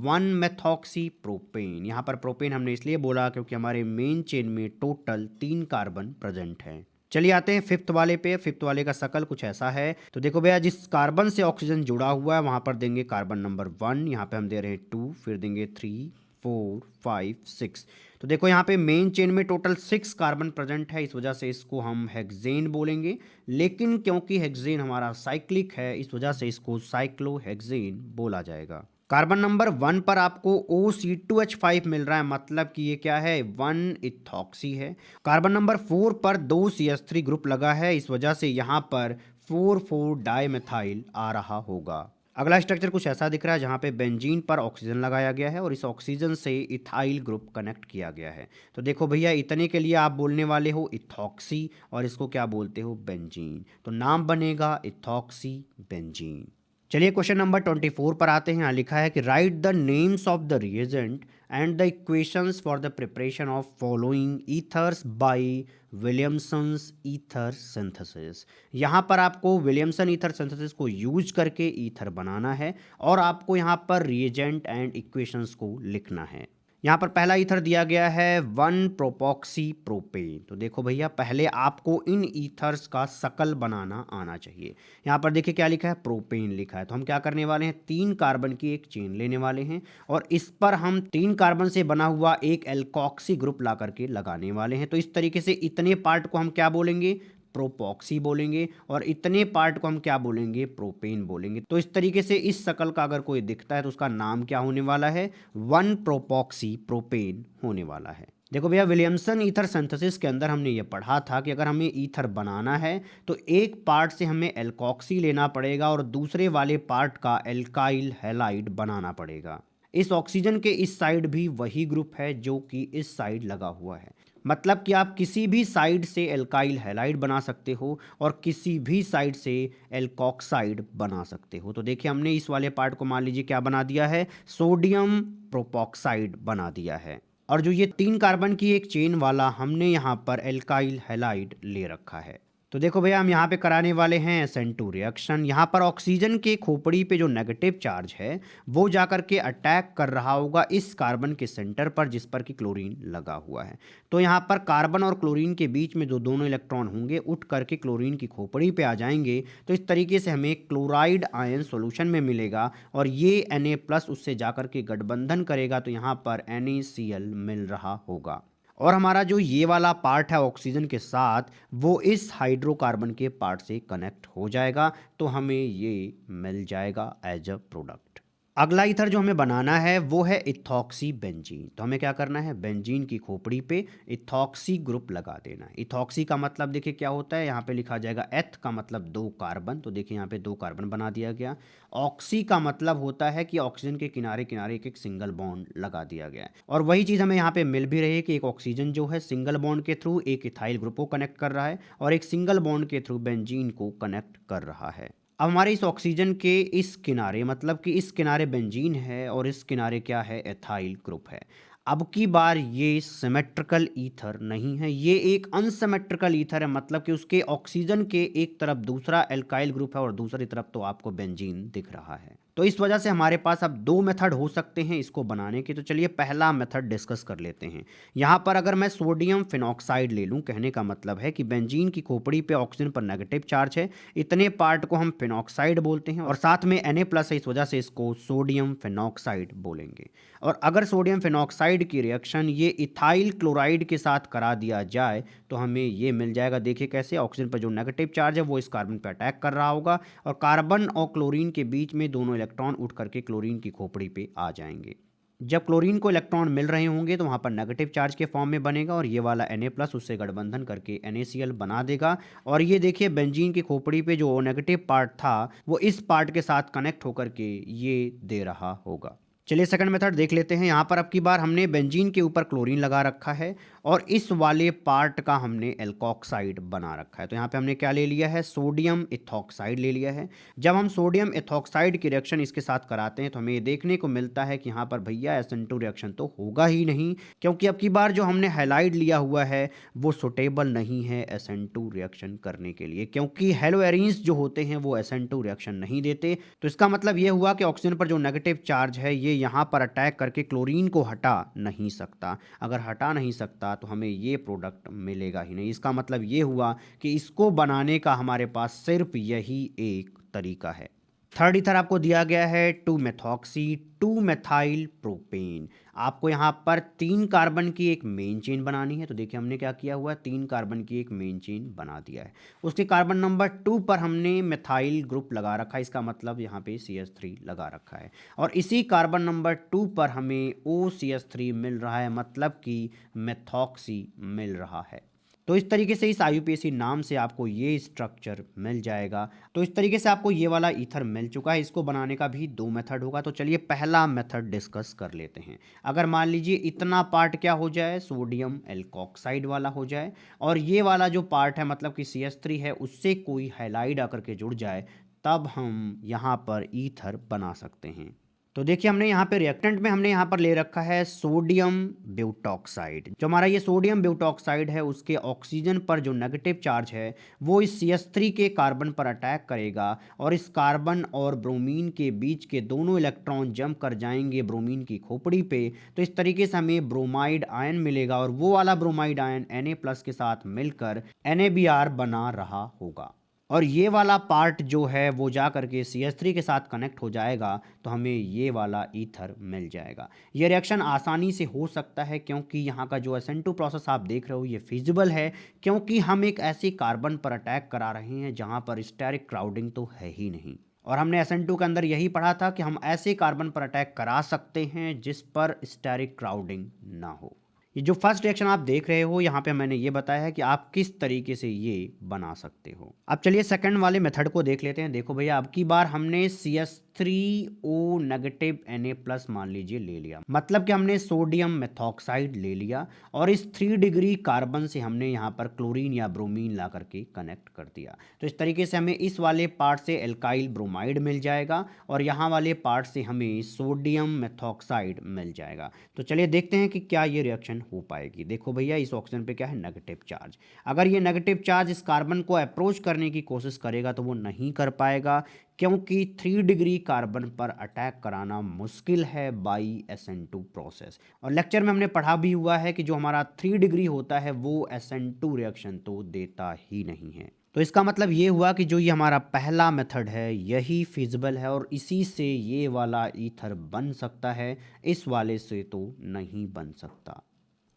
1 मेथॉक्सी प्रोपेन। यहाँ पर प्रोपेन हमने इसलिए बोला क्योंकि हमारे मेन चेन में टोटल 3 कार्बन प्रेजेंट हैं। चलिए आते हैं फिफ्थ वाले पे। फिफ्थ वाले का शकल कुछ ऐसा है। तो देखो भैया जिस कार्बन से ऑक्सीजन जुड़ा हुआ है वहां पर देंगे कार्बन नंबर 1, यहाँ पे हम दे रहे हैं 2, फिर देंगे 3, 4, 5, 6। तो देखो यहाँ पे मेन चेन में टोटल 6 कार्बन प्रेजेंट है, इस वजह से इसको हम हेक्सेन बोलेंगे। लेकिन क्योंकि हेक्सेन हमारा साइक्लिक है इस वजह से इसको साइक्लोहेक्सेन बोला जाएगा। कार्बन नंबर 1 पर आपको OC2H5 मिल रहा है, मतलब कि ये क्या है, 1 इथॉक्सी है। कार्बन नंबर 4 पर 2 CH3 ग्रुप लगा है, इस वजह से यहाँ पर 4,4 डाइमेथाइल आ रहा होगा। अगला स्ट्रक्चर कुछ ऐसा दिख रहा है जहाँ पे बेंजीन पर ऑक्सीजन लगाया गया है और इस ऑक्सीजन से इथाइल ग्रुप कनेक्ट किया गया है। तो देखो भैया इतने के लिए आप बोलने वाले हो इथॉक्सी और इसको क्या बोलते हो, बेंजीन। तो नाम बनेगा इथॉक्सी बेंजीन। चलिए क्वेश्चन नंबर 24 पर आते हैं। यहाँ लिखा है कि write the names of the reagent and the equations for the preparation of following ethers by Williamson's ether synthesis. यहाँ पर आपको विलियमसन ईथर सिंथेसिस को यूज करके ईथर बनाना है और आपको यहाँ पर रिएजेंट एंड इक्वेशंस को लिखना है। यहाँ पर पहला ईथर दिया गया है 1 प्रोपॉक्सी प्रोपेन। तो देखो भैया पहले आपको इन ईथर्स का शकल बनाना आना चाहिए। यहाँ पर देखिए क्या लिखा है, प्रोपेन लिखा है। तो हम क्या करने वाले हैं, 3 कार्बन की एक चेन लेने वाले हैं और इस पर हम 3 कार्बन से बना हुआ एक एल्कोक्सी ग्रुप ला करके लगाने वाले हैं। तो इस तरीके से इतने पार्ट को हम क्या बोलेंगे, प्रोपॉक्सी बोलेंगे और इतने पार्ट को हम क्या बोलेंगे, प्रोपेन बोलेंगे। तो इस तरीके से इस शकल का अगर कोई दिखता है तो उसका नाम क्या होने वाला है, 1 प्रोपॉक्सी प्रोपेन होने वाला है। देखो भैया विलियमसन ईथर सिंथेसिस के अंदर हमने ये पढ़ा था कि अगर हमें ईथर बनाना है तो एक पार्ट से हमें एल्कोक्सी लेना पड़ेगा और दूसरे वाले पार्ट का एल्काइल हैलाइड बनाना पड़ेगा। इस ऑक्सीजन के इस साइड भी वही ग्रुप है जो कि इस साइड लगा हुआ है। मतलब कि आप किसी भी साइड से एल्काइल हैलाइड बना सकते हो और किसी भी साइड से एल्कोक्साइड बना सकते हो। तो देखिए हमने इस वाले पार्ट को मान लीजिए क्या बना दिया है, सोडियम प्रोपॉक्साइड बना दिया है। और जो ये 3 कार्बन की एक चेन वाला हमने यहाँ पर एल्काइल हैलाइड ले रखा है। तो देखो भैया हम यहाँ पे कराने वाले हैं SN2 रिएक्शन। यहाँ पर ऑक्सीजन के खोपड़ी पे जो नेगेटिव चार्ज है वो जाकर के अटैक कर रहा होगा इस कार्बन के सेंटर पर जिस पर कि क्लोरीन लगा हुआ है। तो यहाँ पर कार्बन और क्लोरीन के बीच में जो दोनों इलेक्ट्रॉन होंगे उठ करके क्लोरीन की खोपड़ी पे आ जाएंगे। तो इस तरीके से हमें क्लोराइड आयन सॉल्यूशन में मिलेगा और ये Na+ उससे जाकर के गठबंधन करेगा तो यहाँ पर NaCl मिल रहा होगा। और हमारा जो ये वाला पार्ट है ऑक्सीजन के साथ वो इस हाइड्रोकार्बन के पार्ट से कनेक्ट हो जाएगा तो हमें ये मिल जाएगा एज अ प्रोडक्ट। अगला ईथर जो हमें बनाना है वो है इथॉक्सी बेंजीन। तो हमें क्या करना है, बेंजीन की खोपड़ी पे इथॉक्सी ग्रुप लगा देना है। इथॉक्सी का मतलब देखिए क्या होता है, यहाँ पे लिखा जाएगा एथ का मतलब 2 कार्बन, तो देखिए यहाँ पे 2 कार्बन बना दिया गया। ऑक्सी का मतलब होता है कि ऑक्सीजन के किनारे किनारे एक सिंगल बॉन्ड लगा दिया गया है, और वही चीज़ हमें यहाँ पे मिल भी रही है कि एक ऑक्सीजन जो है सिंगल बॉन्ड के थ्रू एक इथाइल ग्रुप को कनेक्ट कर रहा है और एक सिंगल बॉन्ड के थ्रू बेंजीन को कनेक्ट कर रहा है। अब हमारे इस ऑक्सीजन के इस किनारे, मतलब कि इस किनारे बेंजीन है और इस किनारे क्या है, एथाइल ग्रुप है। अब की बार ये सिमेट्रिकल ईथर नहीं है, ये एक अनसिमेट्रिकल ईथर है, मतलब कि उसके ऑक्सीजन के एक तरफ दूसरा एल्काइल ग्रुप है और दूसरी तरफ तो आपको बेंजीन दिख रहा है। तो इस वजह से हमारे पास अब 2 मेथड हो सकते हैं इसको बनाने के। तो चलिए पहला मेथड डिस्कस कर लेते हैं। यहाँ पर अगर मैं सोडियम फिनॉक्साइड ले लूँ, कहने का मतलब है कि बेंजीन की खोपड़ी पे ऑक्सीजन पर नेगेटिव चार्ज है, इतने पार्ट को हम फिनॉक्साइड बोलते हैं, और साथ में Na+ है, इस वजह से इसको सोडियम फिनॉक्साइड बोलेंगे। और अगर सोडियम फिनॉक्साइड की रिएक्शन ये इथाइल क्लोराइड के साथ करा दिया जाए तो हमें ये मिल जाएगा। देखिए कैसे, ऑक्सीजन पर जो नेगेटिव चार्ज है वो इस कार्बन पर अटैक कर रहा होगा और कार्बन और क्लोरीन के बीच में दोनों इलेक्ट्रॉन उठ करके क्लोरीन की खोपड़ी पे आ जाएंगे। जब क्लोरीन को इलेक्ट्रॉन मिल रहे होंगे तो वहाँ पर नेगेटिव चार्ज के फॉर्म में बनेगा और ये वाला Na+ उससे गठबंधन करके NaCl बना देगा। और ये देखिए बेंजीन की खोपड़ी पे जो नेगेटिव पार्ट था वो इस पार्ट के साथ कनेक्ट होकर के ये दे रहा होगा। चलिए सेकंड मेथड देख लेते हैं। यहाँ पर अब की बार हमने बेंजीन के ऊपर क्लोरीन लगा रखा है और इस वाले पार्ट का हमने एल्कोक्साइड बना रखा है। तो यहाँ पे हमने क्या ले लिया है, सोडियम इथॉक्साइड ले लिया है। जब हम सोडियम इथॉक्साइड की रिएक्शन इसके साथ कराते हैं तो हमें ये देखने को मिलता है कि यहाँ पर भैया SN2 रिएक्शन तो होगा ही नहीं, क्योंकि अब की बार जो हमने हैलाइड लिया हुआ है वो सुटेबल नहीं है SN2 रिएक्शन करने के लिए, क्योंकि हेलोएरिन्स जो होते हैं वो SN2 रिएक्शन नहीं देते। तो इसका मतलब ये हुआ कि ऑक्सीजन पर जो नेगेटिव चार्ज है ये यहाँ पर अटैक करके क्लोरीन को हटा नहीं सकता। अगर हटा नहीं सकता तो हमें ये प्रोडक्ट मिलेगा ही नहीं। इसका मतलब ये हुआ कि इसको बनाने का हमारे पास सिर्फ यही एक तरीका है। थर्ड ईथर आपको दिया गया है 2-मेथॉक्सी 2-मेथाइल प्रोपेन। आपको यहाँ पर 3 कार्बन की एक मेन चेन बनानी है। तो देखिए हमने क्या किया हुआ है, 3 कार्बन की एक मेन चेन बना दिया है। उसके कार्बन नंबर 2 पर हमने मेथाइल ग्रुप लगा रखा है, इसका मतलब यहाँ पे CH3 लगा रखा है। और इसी कार्बन नंबर 2 पर हमें OCH3 मिल रहा है, मतलब कि मेथॉक्सी मिल रहा है। तो इस तरीके से इस IUPAC नाम से आपको ये स्ट्रक्चर मिल जाएगा। तो इस तरीके से आपको ये वाला ईथर मिल चुका है। इसको बनाने का भी 2 मेथड होगा। तो चलिए पहला मेथड डिस्कस कर लेते हैं। अगर मान लीजिए इतना पार्ट क्या हो जाए, सोडियम एल्कोक्साइड वाला हो जाए, और ये वाला जो पार्ट है मतलब कि CH3 है उससे कोई हैलाइड आकर के जुड़ जाए, तब हम यहाँ पर ईथर बना सकते हैं। तो देखिए हमने यहाँ पे रिएक्टेंट में हमने यहाँ पर ले रखा है सोडियम ब्यूटॉक्साइड। जो हमारा ये सोडियम ब्यूटॉक्साइड है उसके ऑक्सीजन पर जो नेगेटिव चार्ज है वो इस CH3 के कार्बन पर अटैक करेगा और इस कार्बन और ब्रोमीन के बीच के दोनों इलेक्ट्रॉन जंप कर जाएंगे ब्रोमीन की खोपड़ी पे। तो इस तरीके से हमें ब्रोमाइड आयन मिलेगा और वो वाला ब्रोमाइड आयन Na+ के साथ मिलकर NaBr बना रहा होगा। और ये वाला पार्ट जो है वो जा करके CH3 के साथ कनेक्ट हो जाएगा तो हमें ये वाला ईथर मिल जाएगा। ये रिएक्शन आसानी से हो सकता है क्योंकि यहाँ का जो SN2 प्रोसेस आप देख रहे हो ये फिजिबल है, क्योंकि हम एक ऐसे कार्बन पर अटैक करा रहे हैं जहाँ पर स्टेरिक क्राउडिंग तो है ही नहीं। और हमने SN2 के अंदर यही पढ़ा था कि हम ऐसे कार्बन पर अटैक करा सकते हैं जिस पर स्टेरिक क्राउडिंग ना हो। ये जो फर्स्ट रिएक्शन आप देख रहे हो यहाँ पे मैंने ये बताया है कि आप किस तरीके से ये बना सकते हो। अब चलिए सेकंड वाले मेथड को देख लेते हैं। देखो भैया अब की बार हमने CH3O नेगेटिव Na+ मान लीजिए ले लिया, मतलब कि हमने सोडियम मेथॉक्साइड ले लिया और इस 3 डिग्री कार्बन से हमने यहाँ पर क्लोरीन या ब्रोमीन ला करके कनेक्ट कर दिया। तो इस तरीके से हमें इस वाले पार्ट से एल्काइल ब्रोमाइड मिल जाएगा और यहाँ वाले पार्ट से हमें सोडियम मेथॉक्साइड मिल जाएगा। तो चलिए देखते हैं कि क्या ये रिएक्शन हो पाएगी। देखो भैया इस ऑक्सीजन पे क्या है, नेगेटिव चार्ज। अगर ये नेगेटिव चार्ज इस कार्बन को अप्रोच करने की कोशिश करेगा तो वो नहीं कर पाएगा, क्योंकि 3 डिग्री कार्बन पर अटैक कराना मुश्किल है बाई SN2 प्रोसेस। और लेक्चर में हमने पढ़ा भी हुआ है कि जो हमारा 3 डिग्री होता है वो SN2 रिएक्शन तो देता ही नहीं है। तो इसका मतलब ये हुआ कि जो ये हमारा पहला मेथड है यही फिजिबल है और इसी से ये वाला ईथर बन सकता है, इस वाले से तो नहीं बन सकता।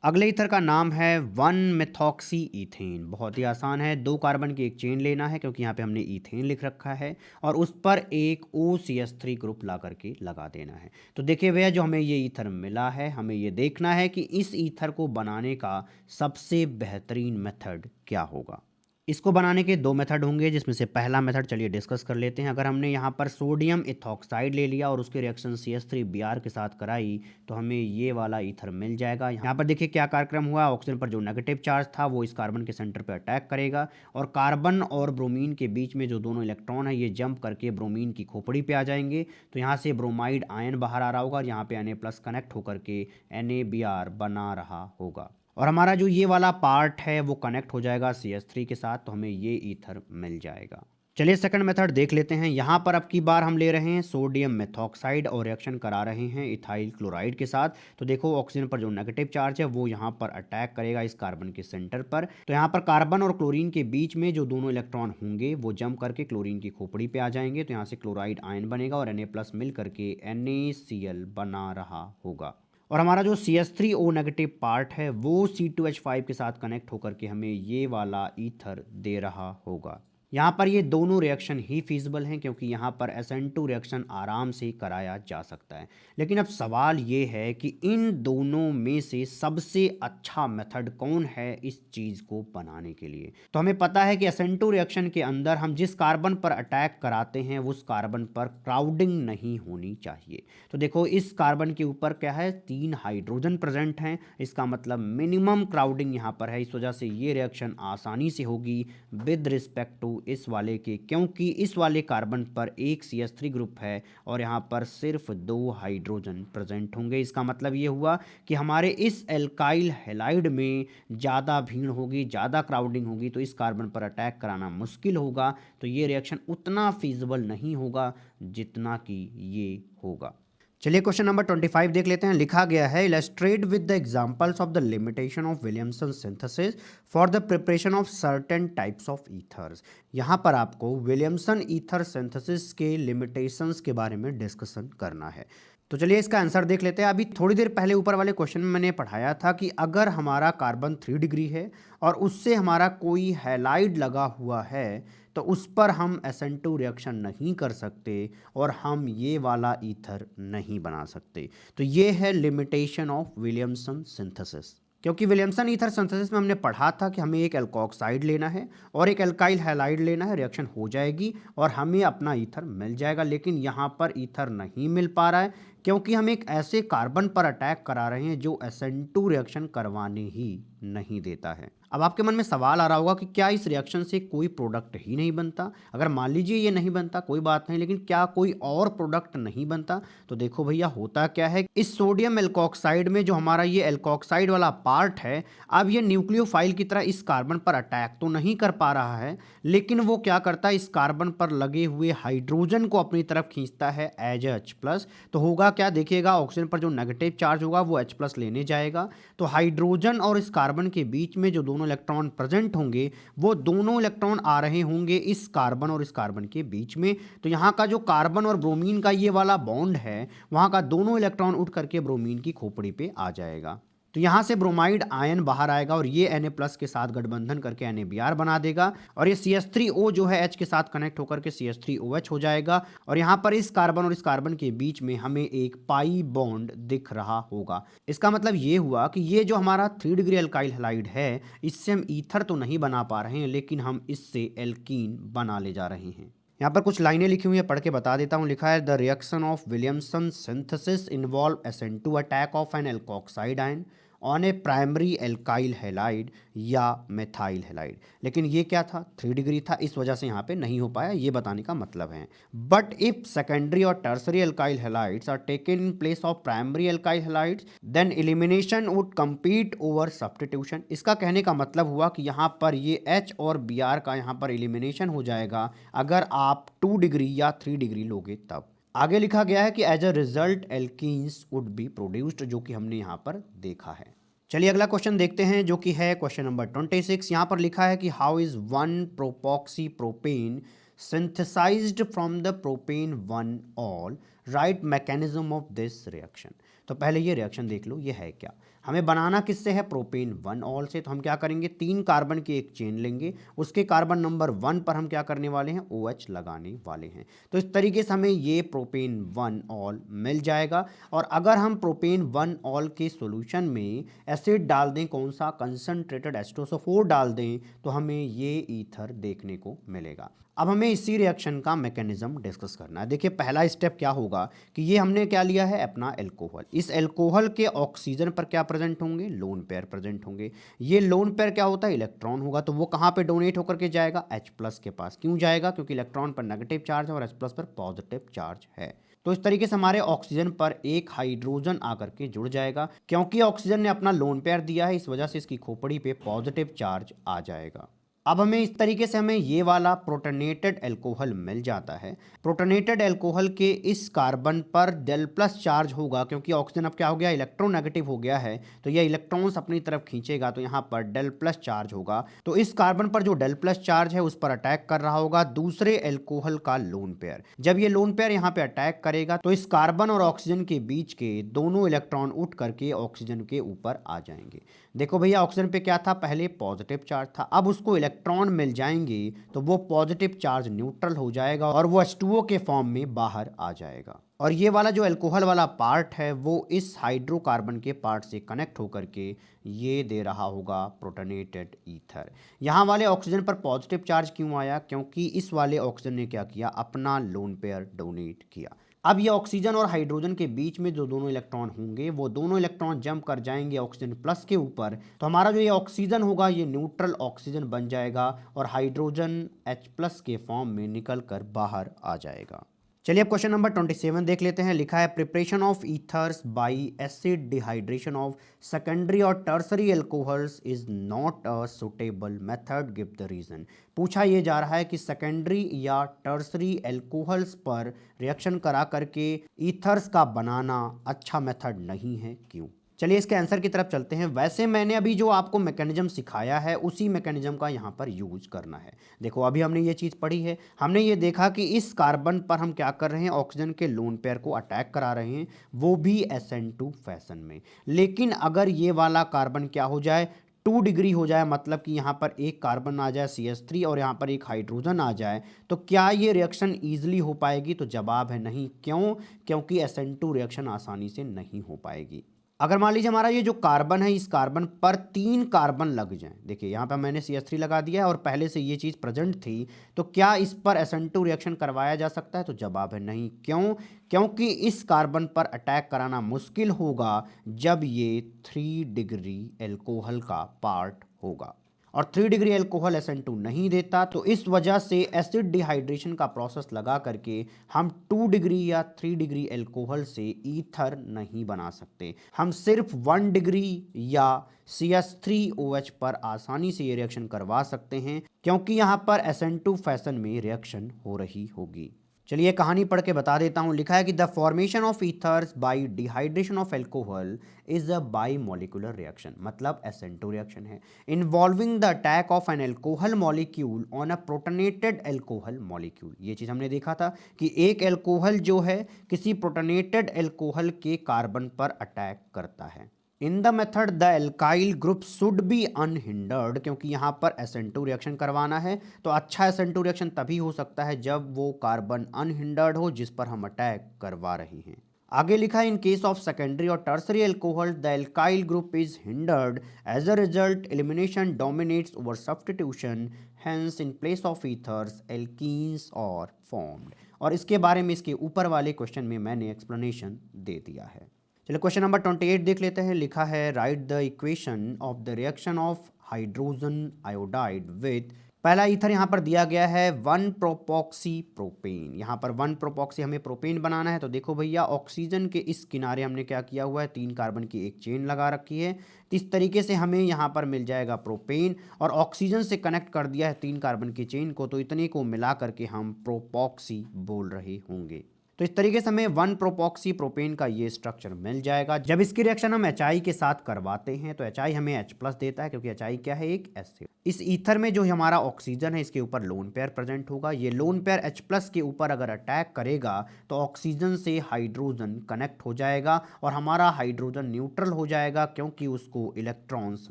अगले ईथर का नाम है 1 मेथॉक्सी ईथेन। बहुत ही आसान है, 2 कार्बन की एक चेन लेना है क्योंकि यहाँ पे हमने ईथेन लिख रखा है और उस पर एक OCH3 ग्रुप ला करके लगा देना है। तो देखिए भैया, जो हमें ये ईथर मिला है, हमें ये देखना है कि इस ईथर को बनाने का सबसे बेहतरीन मेथड क्या होगा। इसको बनाने के 2 मेथड होंगे, जिसमें से पहला मेथड चलिए डिस्कस कर लेते हैं। अगर हमने यहाँ पर सोडियम इथॉक्साइड ले लिया और उसके रिएक्शन CH3Br के साथ कराई तो हमें ये वाला ईथर मिल जाएगा। यहाँ पर देखिए क्या कार्यक्रम हुआ, ऑक्सीजन पर जो नेगेटिव चार्ज था वो इस कार्बन के सेंटर पर अटैक करेगा और कार्बन और ब्रोमीन के बीच में जो दोनों इलेक्ट्रॉन है ये जंप करके ब्रोमीन की खोपड़ी पे आ जाएंगे। तो यहाँ से ब्रोमाइड आयन बाहर आ रहा होगा और यहाँ पे Na+ कनेक्ट होकर के NaBr बना रहा होगा और हमारा जो ये वाला पार्ट है वो कनेक्ट हो जाएगा CH3 के साथ, तो हमें ये ईथर मिल जाएगा। चलिए सेकंड मेथड देख लेते हैं। यहाँ पर अब की बार हम ले रहे हैं सोडियम मेथॉक्साइड और रिएक्शन करा रहे हैं इथाइल क्लोराइड के साथ। तो देखो ऑक्सीजन पर जो नेगेटिव चार्ज है वो यहाँ पर अटैक करेगा इस कार्बन के सेंटर पर। तो यहाँ पर कार्बन और क्लोरीन के बीच में जो दोनों इलेक्ट्रॉन होंगे वो जंप करके क्लोरीन की खोपड़ी पे आ जाएंगे। तो यहाँ से क्लोराइड आयन बनेगा और Na+ मिल करके NaCl बना रहा होगा और हमारा जो CH3O नेगेटिव पार्ट है वो C2H5 के साथ कनेक्ट होकर के हमें ये वाला ईथर दे रहा होगा। यहाँ पर ये दोनों रिएक्शन ही फीजिबल हैं क्योंकि यहाँ पर SN2 रिएक्शन आराम से कराया जा सकता है। लेकिन अब सवाल ये है कि इन दोनों में से सबसे अच्छा मेथड कौन है इस चीज़ को बनाने के लिए। तो हमें पता है कि SN2 रिएक्शन के अंदर हम जिस कार्बन पर अटैक कराते हैं उस कार्बन पर क्राउडिंग नहीं होनी चाहिए। तो देखो इस कार्बन के ऊपर क्या है, 3 हाइड्रोजन प्रेजेंट हैं, इसका मतलब मिनिमम क्राउडिंग यहाँ पर है। इस वजह से ये रिएक्शन आसानी से होगी विद रिस्पेक्ट टू इस वाले के, क्योंकि इस वाले कार्बन पर एक CH3 ग्रुप है और यहाँ पर सिर्फ 2 हाइड्रोजन प्रेजेंट होंगे। इसका मतलब ये हुआ कि हमारे इस एल्काइल हैलाइड में ज़्यादा भीड़ होगी, ज़्यादा क्राउडिंग होगी, तो इस कार्बन पर अटैक कराना मुश्किल होगा। तो ये रिएक्शन उतना फीजिबल नहीं होगा जितना कि ये होगा। चलिए क्वेश्चन नंबर 25 देख लेते हैं। लिखा गया है, illustrate with the examples of the limitation of Williamson synthesis for the preparation of certain types of ethers. यहाँ पर आपको विलियमसन ईथर सिंथेसिस के लिमिटेशंस के बारे में डिस्कशन करना है। तो चलिए इसका आंसर देख लेते हैं। अभी थोड़ी देर पहले ऊपर वाले क्वेश्चन में मैंने पढ़ाया था कि अगर हमारा कार्बन 3 डिग्री है और उससे हमारा कोई हैलाइड लगा हुआ है तो उस पर हम SN2 रिएक्शन नहीं कर सकते और हम ये वाला ईथर नहीं बना सकते। तो ये है लिमिटेशन ऑफ विलियमसन सिंथेसिस। क्योंकि विलियमसन ईथर सिंथेसिस में हमने पढ़ा था कि हमें एक एल्कोक्साइड लेना है और एक एल्काइल हैलाइड लेना है, रिएक्शन हो जाएगी और हमें अपना ईथर मिल जाएगा। लेकिन यहाँ पर ईथर नहीं मिल पा रहा है क्योंकि हम एक ऐसे कार्बन पर अटैक करा रहे हैं जो SN2 रिएक्शन करवाने ही नहीं देता है। अब आपके मन में सवाल आ रहा होगा कि क्या इस रिएक्शन से कोई प्रोडक्ट ही नहीं बनता। अगर मान लीजिए ये नहीं बनता कोई बात नहीं, लेकिन क्या कोई और प्रोडक्ट नहीं बनता। तो देखो भैया होता क्या है, इस सोडियम एल्कोक्साइड में जो हमारा ये एल्कोक्साइड वाला पार्ट है, अब ये न्यूक्लियोफाइल की तरह इस कार्बन पर अटैक तो नहीं कर पा रहा है, लेकिन वो क्या करता है, इस कार्बन पर लगे हुए हाइड्रोजन को अपनी तरफ खींचता है एज H+। तो होगा क्या, देखिएगा ऑक्सीजन पर जो नेगेटिव चार्ज होगा वो H+ लेने जाएगा। तो हाइड्रोजन और इस कार्बन के बीच में जो दोनों इलेक्ट्रॉन प्रेजेंट होंगे वो दोनों इलेक्ट्रॉन आ रहे होंगे इस कार्बन और इस कार्बन के बीच में। तो यहाँ का जो कार्बन और ब्रोमीन का ये वाला बॉन्ड है, वहाँ का दोनों इलेक्ट्रॉन उठ करके ब्रोमीन की खोपड़ी पे आ जाएगा। तो यहाँ से ब्रोमाइड आयन बाहर आएगा और ये Na+ के साथ गठबंधन करके NaBr बना देगा और ये CH3O जो है H के साथ कनेक्ट होकर के CH3OH हो जाएगा और यहाँ पर इस कार्बन और इस कार्बन के बीच में हमें एक पाई बॉन्ड दिख रहा होगा। इसका मतलब ये हुआ कि ये जो हमारा 3 डिग्री एल्काइल हैलाइड है, इससे हम ईथर तो नहीं बना पा रहे हैं, लेकिन हम इससे एल्कीन बना ले जा रहे हैं। यहाँ पर कुछ लाइनें लिखी हुई है, पढ़ के बता देता हूँ। लिखा है, the reaction of Williamson synthesis involve SN2 attack of an alkoxide ion on a primary alkyl halide या मेथाइल हैलाइड। लेकिन ये क्या था, 3 डिग्री था, इस वजह से यहाँ पे नहीं हो पाया, ये बताने का मतलब है। बट इफ सेकेंडरी और tertiary alkyl halides are taken in place of primary alkyl halides then elimination would compete over substitution. इसका कहने का मतलब हुआ कि यहाँ पर ये H और Br का यहाँ पर एलिमिनेशन हो जाएगा अगर आप 2 डिग्री या 3 डिग्री लोगे तब। आगे लिखा गया है कि as a result alkenes would be produced, जो कि हमने यहाँ पर देखा है। चलिए अगला क्वेश्चन देखते हैं जो कि है क्वेश्चन नंबर 26। यहाँ पर लिखा है कि how is 1 propoxy propane synthesized from the propane 1 ol right mechanism of this reaction. तो पहले ये रिएक्शन देख लो, ये है क्या। हमें बनाना किससे है, प्रोपेन 1 ऑल से। तो हम क्या करेंगे, 3 कार्बन की एक चेन लेंगे, उसके कार्बन नंबर 1 पर हम क्या करने वाले हैं, OH लगाने वाले हैं। तो इस तरीके से हमें ये प्रोपेन 1 ऑल मिल जाएगा। और अगर हम प्रोपेन 1 ऑल के सॉल्यूशन में एसिड डाल दें, कौन सा, कंसंट्रेटेड H2SO4 डाल दें, तो हमें ये ईथर देखने को मिलेगा। अब हमें इसी रिएक्शन का मैकेनिज्म डिस्कस करना है। देखिए पहला स्टेप क्या होगा कि ये हमने क्या लिया है, अपना एल्कोहल। इस एल्कोहल के ऑक्सीजन पर क्या प्रेजेंट होंगे, लोन पेयर प्रेजेंट होंगे। ये लोन पेयर क्या होता है, इलेक्ट्रॉन होगा। तो वो कहाँ पे डोनेट होकर के जाएगा, H+ के पास। क्यों जाएगा, क्योंकि इलेक्ट्रॉन पर नेगेटिव चार्ज है और H+ पर पॉजिटिव चार्ज है। तो इस तरीके से हमारे ऑक्सीजन पर एक हाइड्रोजन आकर के जुड़ जाएगा। क्योंकि ऑक्सीजन ने अपना लोन पेयर दिया है, इस वजह से इसकी खोपड़ी पे पॉजिटिव चार्ज आ जाएगा। अब हमें इस तरीके से हमें ये वाला प्रोटोनेटेड एल्कोहल मिल जाता है। प्रोटोनेटेड एल्कोहल के इस कार्बन पर Del+ चार्ज होगा, क्योंकि ऑक्सीजन अब क्या हो गया, इलेक्ट्रोनेगेटिव हो गया है। तो ये इलेक्ट्रॉन्स अपनी तरफ खींचेगा, तो यहाँ पर Del+ चार्ज होगा। तो इस कार्बन पर जो Del+ चार्ज है उस पर अटैक कर रहा होगा दूसरे एल्कोहल का लोन पेयर। जब ये लोन पेयर यहाँ पे अटैक करेगा तो इस कार्बन और ऑक्सीजन के बीच के दोनों इलेक्ट्रॉन उठ करके ऑक्सीजन के ऊपर आ जाएंगे। देखो भैया, ऑक्सीजन पे क्या था, पहले पॉजिटिव चार्ज था। अब उसको इलेक्ट्रॉन मिल जाएंगे तो वो पॉजिटिव चार्ज न्यूट्रल हो जाएगा और वो H2O के फॉर्म में बाहर आ जाएगा। और ये वाला जो अल्कोहल वाला पार्ट है वो इस हाइड्रोकार्बन के पार्ट से कनेक्ट होकर के ये दे रहा होगा प्रोटोनेटेड ईथर। यहाँ वाले ऑक्सीजन पर पॉजिटिव चार्ज क्यों आया, क्योंकि इस वाले ऑक्सीजन ने क्या किया, अपना लोन पेयर डोनेट किया। अब ये ऑक्सीजन और हाइड्रोजन के बीच में जो दोनों इलेक्ट्रॉन होंगे वो दोनों इलेक्ट्रॉन जंप कर जाएंगे ऑक्सीजन प्लस के ऊपर। तो हमारा जो ये ऑक्सीजन होगा ये न्यूट्रल ऑक्सीजन बन जाएगा और हाइड्रोजन H+ के फॉर्म में निकल कर बाहर आ जाएगा। चलिए अब क्वेश्चन नंबर 27 देख लेते हैं। लिखा है preparation of ethers by acid dehydration of secondary और tertiary alcohols is not a suitable method, give the reason. पूछा ये जा रहा है कि सेकेंडरी या टर्सरी एल्कोहल्स पर रिएक्शन करा करके ईथर्स का बनाना अच्छा मेथड नहीं है, क्यों। चलिए इसके आंसर की तरफ चलते हैं। वैसे मैंने अभी जो आपको मैकेनिज्म सिखाया है उसी मैकेनिज्म का यहाँ पर यूज करना है। देखो अभी हमने ये चीज़ पढ़ी है, हमने ये देखा कि इस कार्बन पर हम क्या कर रहे हैं, ऑक्सीजन के लोन पेयर को अटैक करा रहे हैं, वो भी SN2 फैशन में। लेकिन अगर ये वाला कार्बन क्या हो जाए, 2 डिग्री हो जाए, मतलब कि यहाँ पर एक कार्बन आ जाए CH3 और यहाँ पर एक हाइड्रोजन आ जाए, तो क्या ये रिएक्शन ईजिली हो पाएगी, तो जवाब है नहीं। क्यों, क्योंकि SN2 रिएक्शन आसानी से नहीं हो पाएगी। अगर मान लीजिए हमारा ये जो कार्बन है, इस कार्बन पर 3 कार्बन लग जाएं, देखिए यहाँ पर मैंने CH3 लगा दिया है और पहले से ये चीज़ प्रेजेंट थी, तो क्या इस पर SN2 रिएक्शन करवाया जा सकता है, तो जवाब है नहीं। क्यों, क्योंकि इस कार्बन पर अटैक कराना मुश्किल होगा जब ये 3 डिग्री एल्कोहल का पार्ट होगा और 3 डिग्री एल्कोहल SN2 नहीं देता। तो इस वजह से एसिड डिहाइड्रेशन का प्रोसेस लगा करके हम 2 डिग्री या 3 डिग्री एल्कोहल से ईथर नहीं बना सकते। हम सिर्फ 1 डिग्री या CH3OH पर आसानी से ये रिएक्शन करवा सकते हैं, क्योंकि यहाँ पर SN2 फैशन में रिएक्शन हो रही होगी। चलिए कहानी पढ़ के बता देता हूँ। लिखा है कि the formation of ethers bye dehydration of alcohol is a by molecular reaction, मतलब SN2 रिएक्शन है, involving the attack of N alcohol molecule on a protonated alcohol molecule. ये चीज़ हमने देखा था कि एक एल्कोहल जो है किसी प्रोटोनेटेड एल्कोहल के कार्बन पर अटैक करता है। In the method the alkyl group should be unhindered, क्योंकि यहाँ पर SN2 रिएक्शन करवाना है, तो अच्छा SN2 रिएक्शन तभी हो सकता है जब वो कार्बन अनहिंडर्ड हो जिस पर हम अटैक करवा रहे हैं। आगे लिखा है इन केस ऑफ सेकेंडरी और tertiary alcohol the alkyl group is hindered, as a result elimination dominates over substitution, hence in place of ethers alkenes are formed. और इसके बारे में इसके ऊपर वाले क्वेश्चन में मैंने एक्सप्लेनेशन दे दिया है। चलिए क्वेश्चन नंबर 28 देख लेते हैं। लिखा है write the equation of the reaction of hydrogen iodide with, पहला ईथर यहाँ पर दिया गया है 1 प्रोपॉक्सी प्रोपेन। यहाँ पर 1 प्रोपॉक्सी हमें प्रोपेन बनाना है। तो देखो भैया ऑक्सीजन के इस किनारे हमने क्या किया हुआ है, 3 कार्बन की एक चेन लगा रखी है। तो इस तरीके से हमें यहाँ पर मिल जाएगा प्रोपेन और ऑक्सीजन से कनेक्ट कर दिया है 3 कार्बन की चेन को, तो इतने को मिला करके हम प्रोपॉक्सी बोल रहे होंगे। तो इस तरीके से हमें 1 प्रोपॉक्सी प्रोपेन का ये स्ट्रक्चर मिल जाएगा। जब इसकी रिएक्शन हम HI के साथ करवाते हैं तो HI हमें H+ देता है, क्योंकि HI क्या है, एक एसिड। इस ईथर में जो हमारा ऑक्सीजन है इसके ऊपर लोन पेयर प्रेजेंट होगा। ये लोन पेयर H+ के ऊपर अगर अटैक करेगा तो ऑक्सीजन से हाइड्रोजन कनेक्ट हो जाएगा और हमारा हाइड्रोजन न्यूट्रल हो जाएगा, क्योंकि उसको इलेक्ट्रॉन्स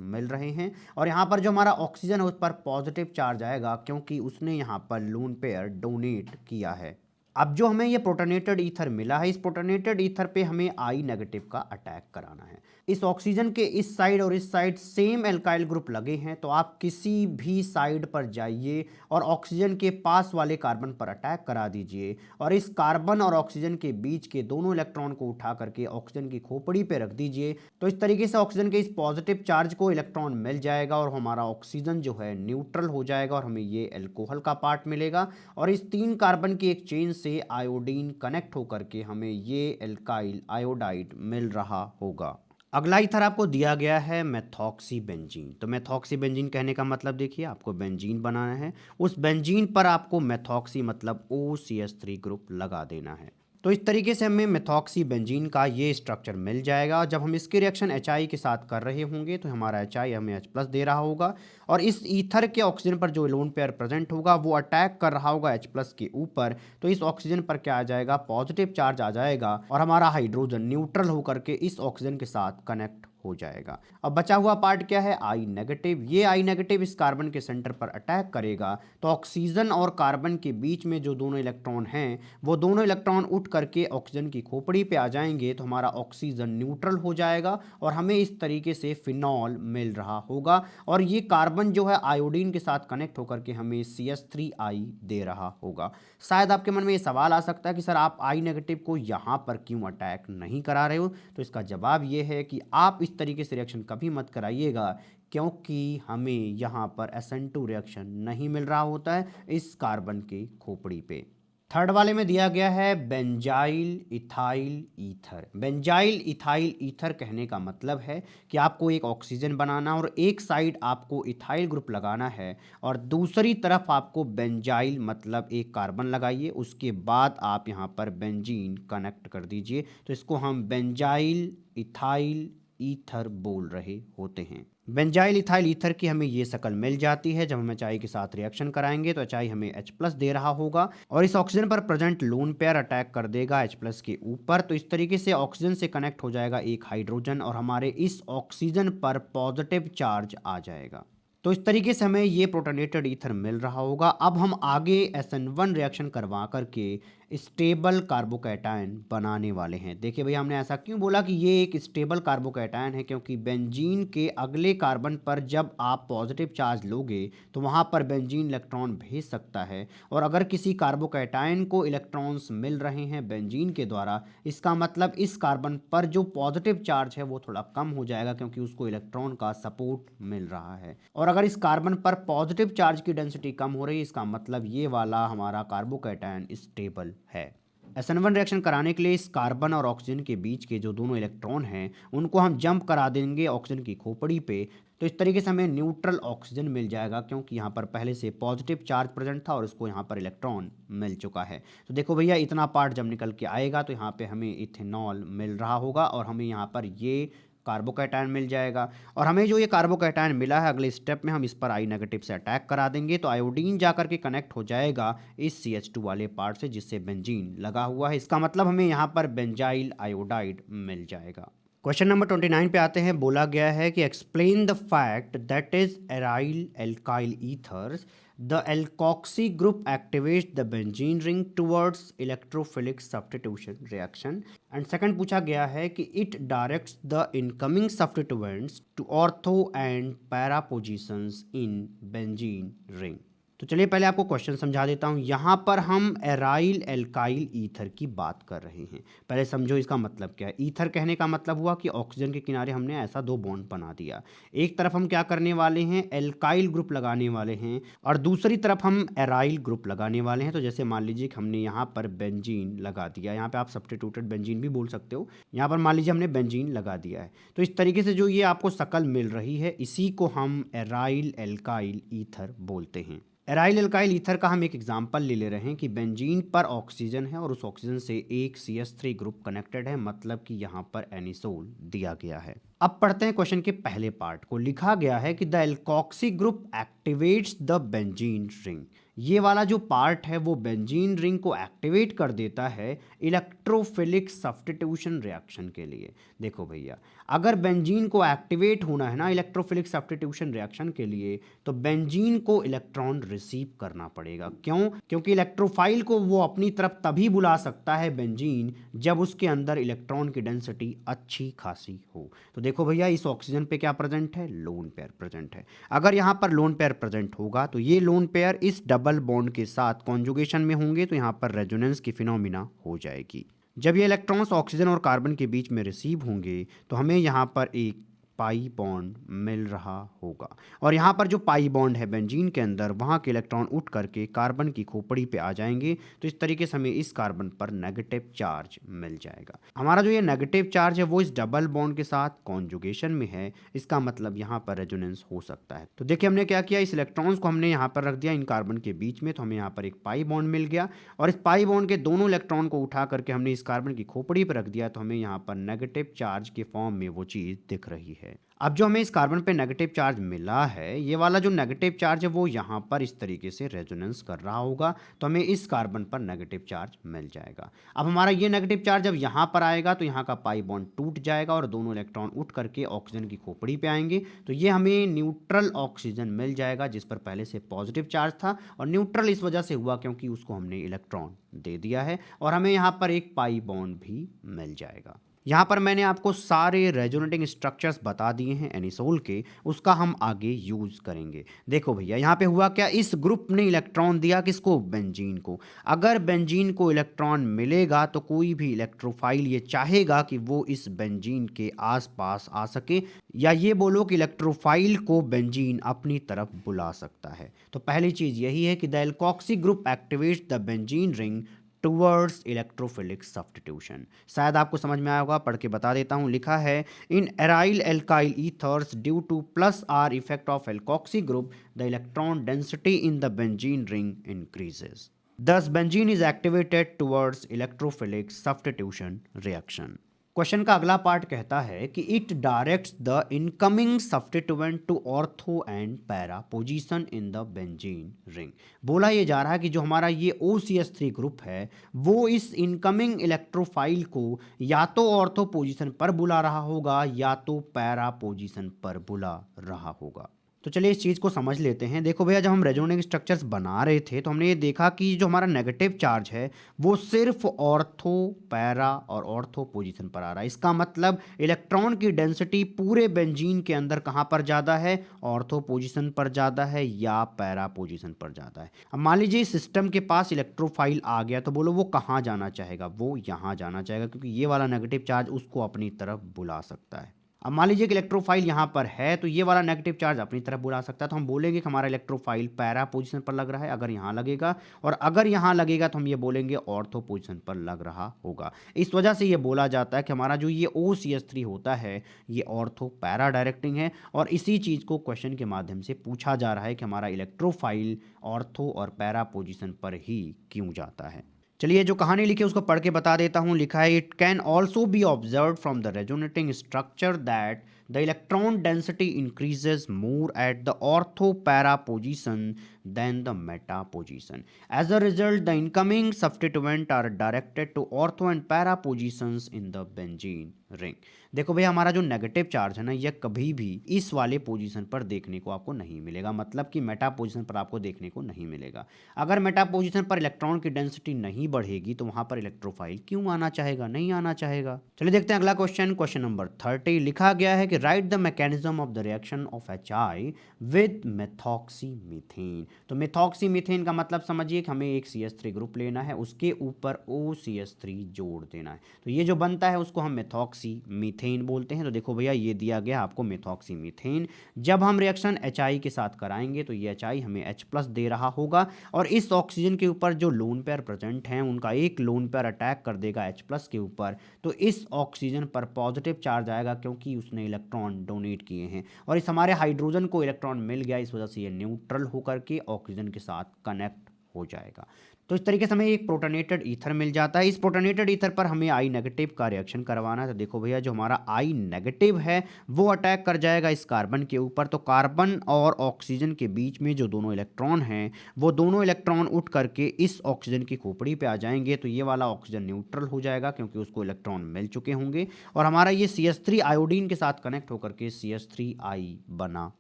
मिल रहे हैं। और यहाँ पर जो हमारा ऑक्सीजन है उस पर पॉजिटिव चार्ज आएगा, क्योंकि उसने यहाँ पर लोन पेयर डोनेट किया है। अब जो हमें ये प्रोटोनेटेड ईथर मिला है, इस प्रोटोनेटेड ईथर पे हमें I नेगेटिव का अटैक कराना है। इस ऑक्सीजन के इस साइड और इस साइड सेम एल्काइल ग्रुप लगे हैं, तो आप किसी भी साइड पर जाइए और ऑक्सीजन के पास वाले कार्बन पर अटैक करा दीजिए और इस कार्बन और ऑक्सीजन के बीच के दोनों इलेक्ट्रॉन को उठा करके ऑक्सीजन की खोपड़ी पे रख दीजिए। तो इस तरीके से ऑक्सीजन के इस पॉजिटिव चार्ज को इलेक्ट्रॉन मिल जाएगा और हमारा ऑक्सीजन जो है न्यूट्रल हो जाएगा और हमें ये एल्कोहल का पार्ट मिलेगा। और इस 3 कार्बन की एक चेन से आयोडीन कनेक्ट होकर के हमें ये एल्काइल आयोडाइड मिल रहा होगा। अगला ईथर आपको दिया गया है मेथॉक्सी बेंजीन। तो मेथॉक्सी बेंजीन कहने का मतलब देखिए, आपको बेंजीन बनाना है, उस बेंजीन पर आपको मेथॉक्सी मतलब OCH3 ग्रुप लगा देना है। तो इस तरीके से हमें मेथॉक्सी बेंजीन का ये स्ट्रक्चर मिल जाएगा। जब हम इसके रिएक्शन HI के साथ कर रहे होंगे तो हमारा HI हमें H+ दे रहा होगा और इस ईथर के ऑक्सीजन पर जो लोन पेयर प्रेजेंट होगा वो अटैक कर रहा होगा H+ के ऊपर। तो इस ऑक्सीजन पर क्या आ जाएगा, पॉजिटिव चार्ज आ जाएगा और हमारा हाइड्रोजन न्यूट्रल होकर के इस ऑक्सीजन के साथ कनेक्ट हो जाएगा। अब बचा हुआ पार्ट क्या है, I नेगेटिव। ये I नेगेटिव इस कार्बन के सेंटर पर अटैक करेगा तो ऑक्सीजन और कार्बन के बीच में जो दोनों इलेक्ट्रॉन हैं वो दोनों इलेक्ट्रॉन उठ करके ऑक्सीजन की खोपड़ी पे आ जाएंगे, तो हमारा ऑक्सीजन न्यूट्रल हो जाएगा और हमें इस तरीके से फिनॉल मिल रहा होगा। और ये कार्बन जो है आयोडीन के साथ कनेक्ट होकर के हमें CH3I दे रहा होगा। शायद आपके मन में ये सवाल आ सकता है कि सर आप I नेगेटिव को यहाँ पर क्यों अटैक नहीं करा रहे हो। तो इसका जवाब ये है कि आप इस तरीके से रिएक्शन कभी मत कराइएगा, क्योंकि हमें यहाँ पर SN2 रिएक्शन नहीं मिल रहा होता है इस कार्बन के खोपड़ी पे। थर्ड वाले में दिया गया है benzyl ethyl ether. Benzyl ethyl ether कहने का मतलब है कि आपको एक ऑक्सीजन बनाना और एक साइड आपको इथाइल ग्रुप लगाना है और दूसरी तरफ आपको बेंजाइल मतलब एक कार्बन लगाइए, उसके बाद आप यहाँ पर बेंजीन कनेक्ट कर दीजिए। तो इसको हम बेंजाइल इथाइल ईथर बोल रहे होते हैं। बेंजाइल इथाइल ईथर की हमें ये शक्ल मिल जाती है। जब हम HI के साथ रिएक्शन कराएंगे तो HI हमें H+ दे रहा होगा और इस ऑक्सीजन पर प्रेजेंट लोन पेयर अटैक कर देगा H+ के ऊपर। तो इस तरीके से ऑक्सीजन से कनेक्ट हो जाएगा एक हाइड्रोजन और हमारे इस ऑक्सीजन पर पॉजिटिव चार्ज आ जाएगा। तो इस तरीके से हमें ये प्रोटोनेटेड ईथर मिल रहा होगा। अब हम आगे SN1 रिएक्शन करवा करके स्टेबल कार्बोकैटायन बनाने वाले हैं। देखिए भैया, हमने ऐसा क्यों बोला कि ये एक स्टेबल कार्बोकैटायन है, क्योंकि बेंजीन के अगले कार्बन पर जब आप पॉजिटिव चार्ज लोगे तो वहाँ पर बेंजीन इलेक्ट्रॉन भेज सकता है और अगर किसी कार्बोकैटायन को इलेक्ट्रॉन्स मिल रहे हैं बेंजीन के द्वारा, इसका मतलब इस कार्बन पर जो पॉजिटिव चार्ज है वो थोड़ा कम हो जाएगा, क्योंकि उसको इलेक्ट्रॉन का सपोर्ट मिल रहा है। और अगर इस कार्बन पर पॉजिटिव चार्ज की डेंसिटी कम हो रही है, इसका मतलब ये वाला हमारा कार्बोकैटायन स्टेबल है। SN1 रिएक्शन कराने के लिए इस कार्बन और ऑक्सीजन के बीच के जो दोनों इलेक्ट्रॉन हैं उनको हम जंप करा देंगे ऑक्सीजन की खोपड़ी पे। तो इस तरीके से हमें न्यूट्रल ऑक्सीजन मिल जाएगा, क्योंकि यहाँ पर पहले से पॉजिटिव चार्ज प्रेजेंट था और इसको यहाँ पर इलेक्ट्रॉन मिल चुका है। तो देखो भैया, इतना पार्ट जब निकल के आएगा तो यहाँ पे हमें इथेनॉल मिल रहा होगा और हमें यहाँ पर ये कार्बोकैटायन मिल जाएगा। और हमें जो ये कार्बोकैटायन मिला है, अगले स्टेप में हम इस पर I नेगेटिव से अटैक करा देंगे तो आयोडीन जाकर के कनेक्ट हो जाएगा इस CH2 वाले पार्ट से जिससे बेंजीन लगा हुआ है। इसका मतलब हमें यहाँ पर बेंजाइल आयोडाइड मिल जाएगा। क्वेश्चन नंबर 29 पे आते हैं। बोला गया है कि explain the fact that is aryl alkyl ethers the alkoxy group activates the benzene ring towards electrophilic substitution reaction। and second पूछा गया है कि it directs the incoming substituents to ortho and para positions in benzene ring। तो चलिए पहले आपको question समझा देता हूँ। यहाँ पर हम एराइल एल्काइल ईथर की बात कर रहे हैं। पहले समझो इसका मतलब क्या है। ईथर कहने का मतलब हुआ कि ऑक्सीजन के किनारे हमने ऐसा 2 बॉन्ड बना दिया। एक तरफ हम क्या करने वाले हैं, एल्काइल ग्रुप लगाने वाले हैं और दूसरी तरफ हम एराइल ग्रुप लगाने वाले हैं। तो जैसे मान लीजिए कि हमने यहाँ पर बेंजीन लगा दिया, यहाँ पर आप सब्स्टिट्यूटेड बेंजीन भी बोल सकते हो। यहाँ पर मान लीजिए हमने बेंजीन लगा दिया है। तो इस तरीके से जो ये आपको शक्ल मिल रही है, इसी को हम एराइल एल्काइल ईथर बोलते हैं। एराइल एल्काइल ईथर का हम एक एग्जांपल ले रहे हैं कि बेंजीन पर ऑक्सीजन है और उस ऑक्सीजन से एक CH3 ग्रुप कनेक्टेड है, मतलब कि यहाँ पर एनिसोल दिया गया है। अब पढ़ते हैं क्वेश्चन के पहले पार्ट को। लिखा गया है कि the alkoxy group activates the benzene ring. ये वाला जो पार्ट है वो बेंजीन रिंग को एक्टिवेट कर देता है इलेक्ट्रोफिलिक सब्स्टिट्यूशन रिएक्शन के लिए। देखो भैया, अगर बेंजीन को एक्टिवेट होना है ना इलेक्ट्रोफिलिक सब्स्टिट्यूशन रिएक्शन के लिए, तो बेंजीन को इलेक्ट्रॉन रिसीव करना पड़ेगा। क्यों? क्योंकि इलेक्ट्रोफाइल को वो अपनी तरफ तभी बुला सकता है बेंजीन, जब उसके अंदर इलेक्ट्रॉन की डेंसिटी अच्छी खासी हो। तो देखो भैया, इस ऑक्सीजन पे क्या प्रेजेंट है? लोन पेयर प्रेजेंट है। अगर यहाँ पर लोन पेयर प्रेजेंट होगा तो ये लोन पेयर इस डबल बॉन्ड के साथ कॉन्जुगेशन में होंगे, तो यहाँ पर रेजोनेंस की फिनोमिना हो जाएगी। जब ये इलेक्ट्रॉन्स ऑक्सीजन और कार्बन के बीच में रिसीव होंगे तो हमें यहाँ पर एक पाई बॉन्ड मिल रहा होगा, और यहाँ पर जो पाई बॉन्ड है बेंजीन के अंदर, वहाँ के इलेक्ट्रॉन उठ करके कार्बन की खोपड़ी पे आ जाएंगे। तो इस तरीके से हमें इस कार्बन पर नेगेटिव चार्ज मिल जाएगा। हमारा जो ये नेगेटिव चार्ज है वो इस डबल बॉन्ड के साथ कॉन्जुगेशन में है, इसका मतलब यहाँ पर रेजोनेंस हो सकता है। तो देखिए हमने क्या किया, इस इलेक्ट्रॉन्स को हमने यहाँ पर रख दिया इन कार्बन के बीच में, तो हमें यहाँ पर एक पाई बॉन्ड मिल गया, और इस पाई बॉन्ड के दोनों इलेक्ट्रॉन को उठा करके हमने इस कार्बन की खोपड़ी पर रख दिया, तो हमें यहाँ पर नेगेटिव चार्ज के फॉर्म में वो चीज़ दिख रही है। अब जो हमें इस कार्बन पे नेगेटिव चार्ज मिला है, ये वाला जो नेगेटिव चार्ज है वो यहाँ पर इस तरीके से रेजोनेंस कर रहा होगा, तो हमें इस कार्बन पर नेगेटिव चार्ज मिल जाएगा। अब हमारा ये नेगेटिव चार्ज जब यहाँ पर आएगा तो यहाँ का पाई बॉन्ड टूट जाएगा और दोनों इलेक्ट्रॉन उठ करके ऑक्सीजन की खोपड़ी पे आएंगे, तो ये हमें न्यूट्रल ऑक्सीजन मिल जाएगा, जिस पर पहले से पॉजिटिव चार्ज था। और न्यूट्रल इस वजह से हुआ क्योंकि उसको हमने इलेक्ट्रॉन दे दिया है, और हमें यहाँ पर एक पाई बॉन्ड भी मिल जाएगा। यहाँ पर मैंने आपको सारे रेजोनेटिंग स्ट्रक्चर्स बता दिए हैं एनिसोल के, उसका हम आगे यूज़ करेंगे। देखो भैया, यहाँ पे हुआ क्या, इस ग्रुप ने इलेक्ट्रॉन दिया किसको? बेंजीन को। अगर बेंजीन को इलेक्ट्रॉन मिलेगा तो कोई भी इलेक्ट्रोफाइल ये चाहेगा कि वो इस बेंजीन के आसपास आ सके, या ये बोलो कि इलेक्ट्रोफाइल को बेंजीन अपनी तरफ बुला सकता है। तो पहली चीज़ यही है कि the alkoxy group activates the benzene ring towards electrophilic substitution. शायद आपको समझ में आया होगा, पढ़ के बता देता हूँ। लिखा है, in aryl alkyl ethers due to plus R effect of alkoxy group the electron density in the benzene ring increases, thus benzene is activated towards electrophilic substitution reaction। Question का अगला पार्ट कहता है कि it directs the incoming substituent to ortho and para position in the benzene ring. बोला ये जा रहा है कि जो हमारा ये OCH3 ग्रुप है वो इस इनकमिंग इलेक्ट्रोफाइल को या तो ऑर्थो पोजीशन पर बुला रहा होगा या तो पैरा पोजीशन पर बुला रहा होगा। तो चलिए इस चीज़ को समझ लेते हैं। देखो भैया, जब हम रेजोनेटिंग स्ट्रक्चर्स बना रहे थे तो हमने ये देखा कि जो हमारा नेगेटिव चार्ज है वो सिर्फ ऑर्थो, पैरा और ऑर्थो पोजीशन पर आ रहा है। इसका मतलब इलेक्ट्रॉन की डेंसिटी पूरे बेंजीन के अंदर कहाँ पर ज़्यादा है? ऑर्थो पोजीशन पर ज़्यादा है या पैरा पोजीशन पर ज़्यादा है। अब मान लीजिए सिस्टम के पास इलेक्ट्रोफाइल आ गया, तो बोलो वो कहाँ जाना चाहेगा? वो यहाँ जाना चाहेगा, क्योंकि ये वाला नेगेटिव चार्ज उसको अपनी तरफ बुला सकता है। अब मान लीजिए कि इलेक्ट्रोफाइल यहाँ पर है, तो ये वाला नेगेटिव चार्ज अपनी तरफ बुला सकता है, तो हम बोलेंगे कि हमारा इलेक्ट्रोफाइल पैरा पोजीशन पर लग रहा है अगर यहाँ लगेगा, और अगर यहाँ लगेगा तो हम ये बोलेंगे ऑर्थो पोजीशन पर लग रहा होगा। इस वजह से ये बोला जाता है कि हमारा जो ये OCH3 होता है ये ऑर्थो पैरा डायरेक्टिंग है, और इसी चीज़ को क्वेश्चन के माध्यम से पूछा जा रहा है कि हमारा इलेक्ट्रोफाइल ऑर्थो और पैरा पोजीशन पर ही क्यों जाता है। चलिए जो कहानी लिखी है उसको पढ़ के बता देता हूँ। लिखा है, it can also be observe from the resonating structure that the electron density increases more at the ortho para position than the meta position. As a result the incoming substituent are directed to ortho and para positions in the benzene ring. देखो भैया, हमारा जो negative charge है ना, यह कभी भी इस वाले पोजीशन पर देखने को आपको नहीं मिलेगा, मतलब कि मेटा पोजीशन पर आपको देखने को नहीं मिलेगा। अगर मेटा पोजीशन पर इलेक्ट्रॉन की डेंसिटी नहीं बढ़ेगी तो वहां पर इलेक्ट्रोफाइल क्यों आना चाहेगा? नहीं आना चाहेगा। चलिए देखते हैं अगला क्वेश्चन। क्वेश्चन नंबर 30 लिखा गया है कि write the mechanism of the reaction of HI with methoxymethane. तो मेथॉक्सीमीथेन का मतलब समझिए कि हमें एक CH3 ग्रुप लेना है, उसके ऊपर OCH3 जोड़ देना है, तो ये जो बनता है उसको हम मेथॉक्सीमीथेन बोलते हैं। तो देखो भैया, ये दिया गया आपको मेथॉक्सीमीथेन। जब हम रिएक्शन HI के साथ कराएंगे तो ये HI हमें H+ दे रहा होगा, और इस ऑक्सीजन के ऊपर जो लोन पेयर प्रेजेंट हैं उनका एक लोन पेयर अटैक कर देगा H+ के ऊपर, तो इस ऑक्सीजन पर पॉजिटिव चार्ज आएगा क्योंकि उसने इलेक्ट्रॉन डोनेट किए हैं और इस हमारे हाइड्रोजन को इलेक्ट्रॉन मिल गया, इस वजह से ये न्यूट्रल होकर के ऑक्सीजन के साथ कनेक्ट हो जाएगा। तो इस तरीके से हमें एक प्रोटोनेटेड ईथर मिल जाता है। इस प्रोटोनेटेड ईथर पर हमें आई नेगेटिव का रिएक्शन करवाना है। तो देखो भैया, जो हमारा आई नेगेटिव है वो अटैक कर जाएगा इस कार्बन के ऊपर। तो कार्बन और ऑक्सीजन के बीच में जो दोनों इलेक्ट्रॉन हैं वो दोनों इलेक्ट्रॉन उठ करके इस ऑक्सीजन की खोपड़ी पे आ जाएंगे। तो ये वाला ऑक्सीजन न्यूट्रल हो जाएगा क्योंकि उसको इलेक्ट्रॉन मिल चुके होंगे और हमारा ये CH3 आयोडीन के साथ कनेक्ट होकर के CH3I बना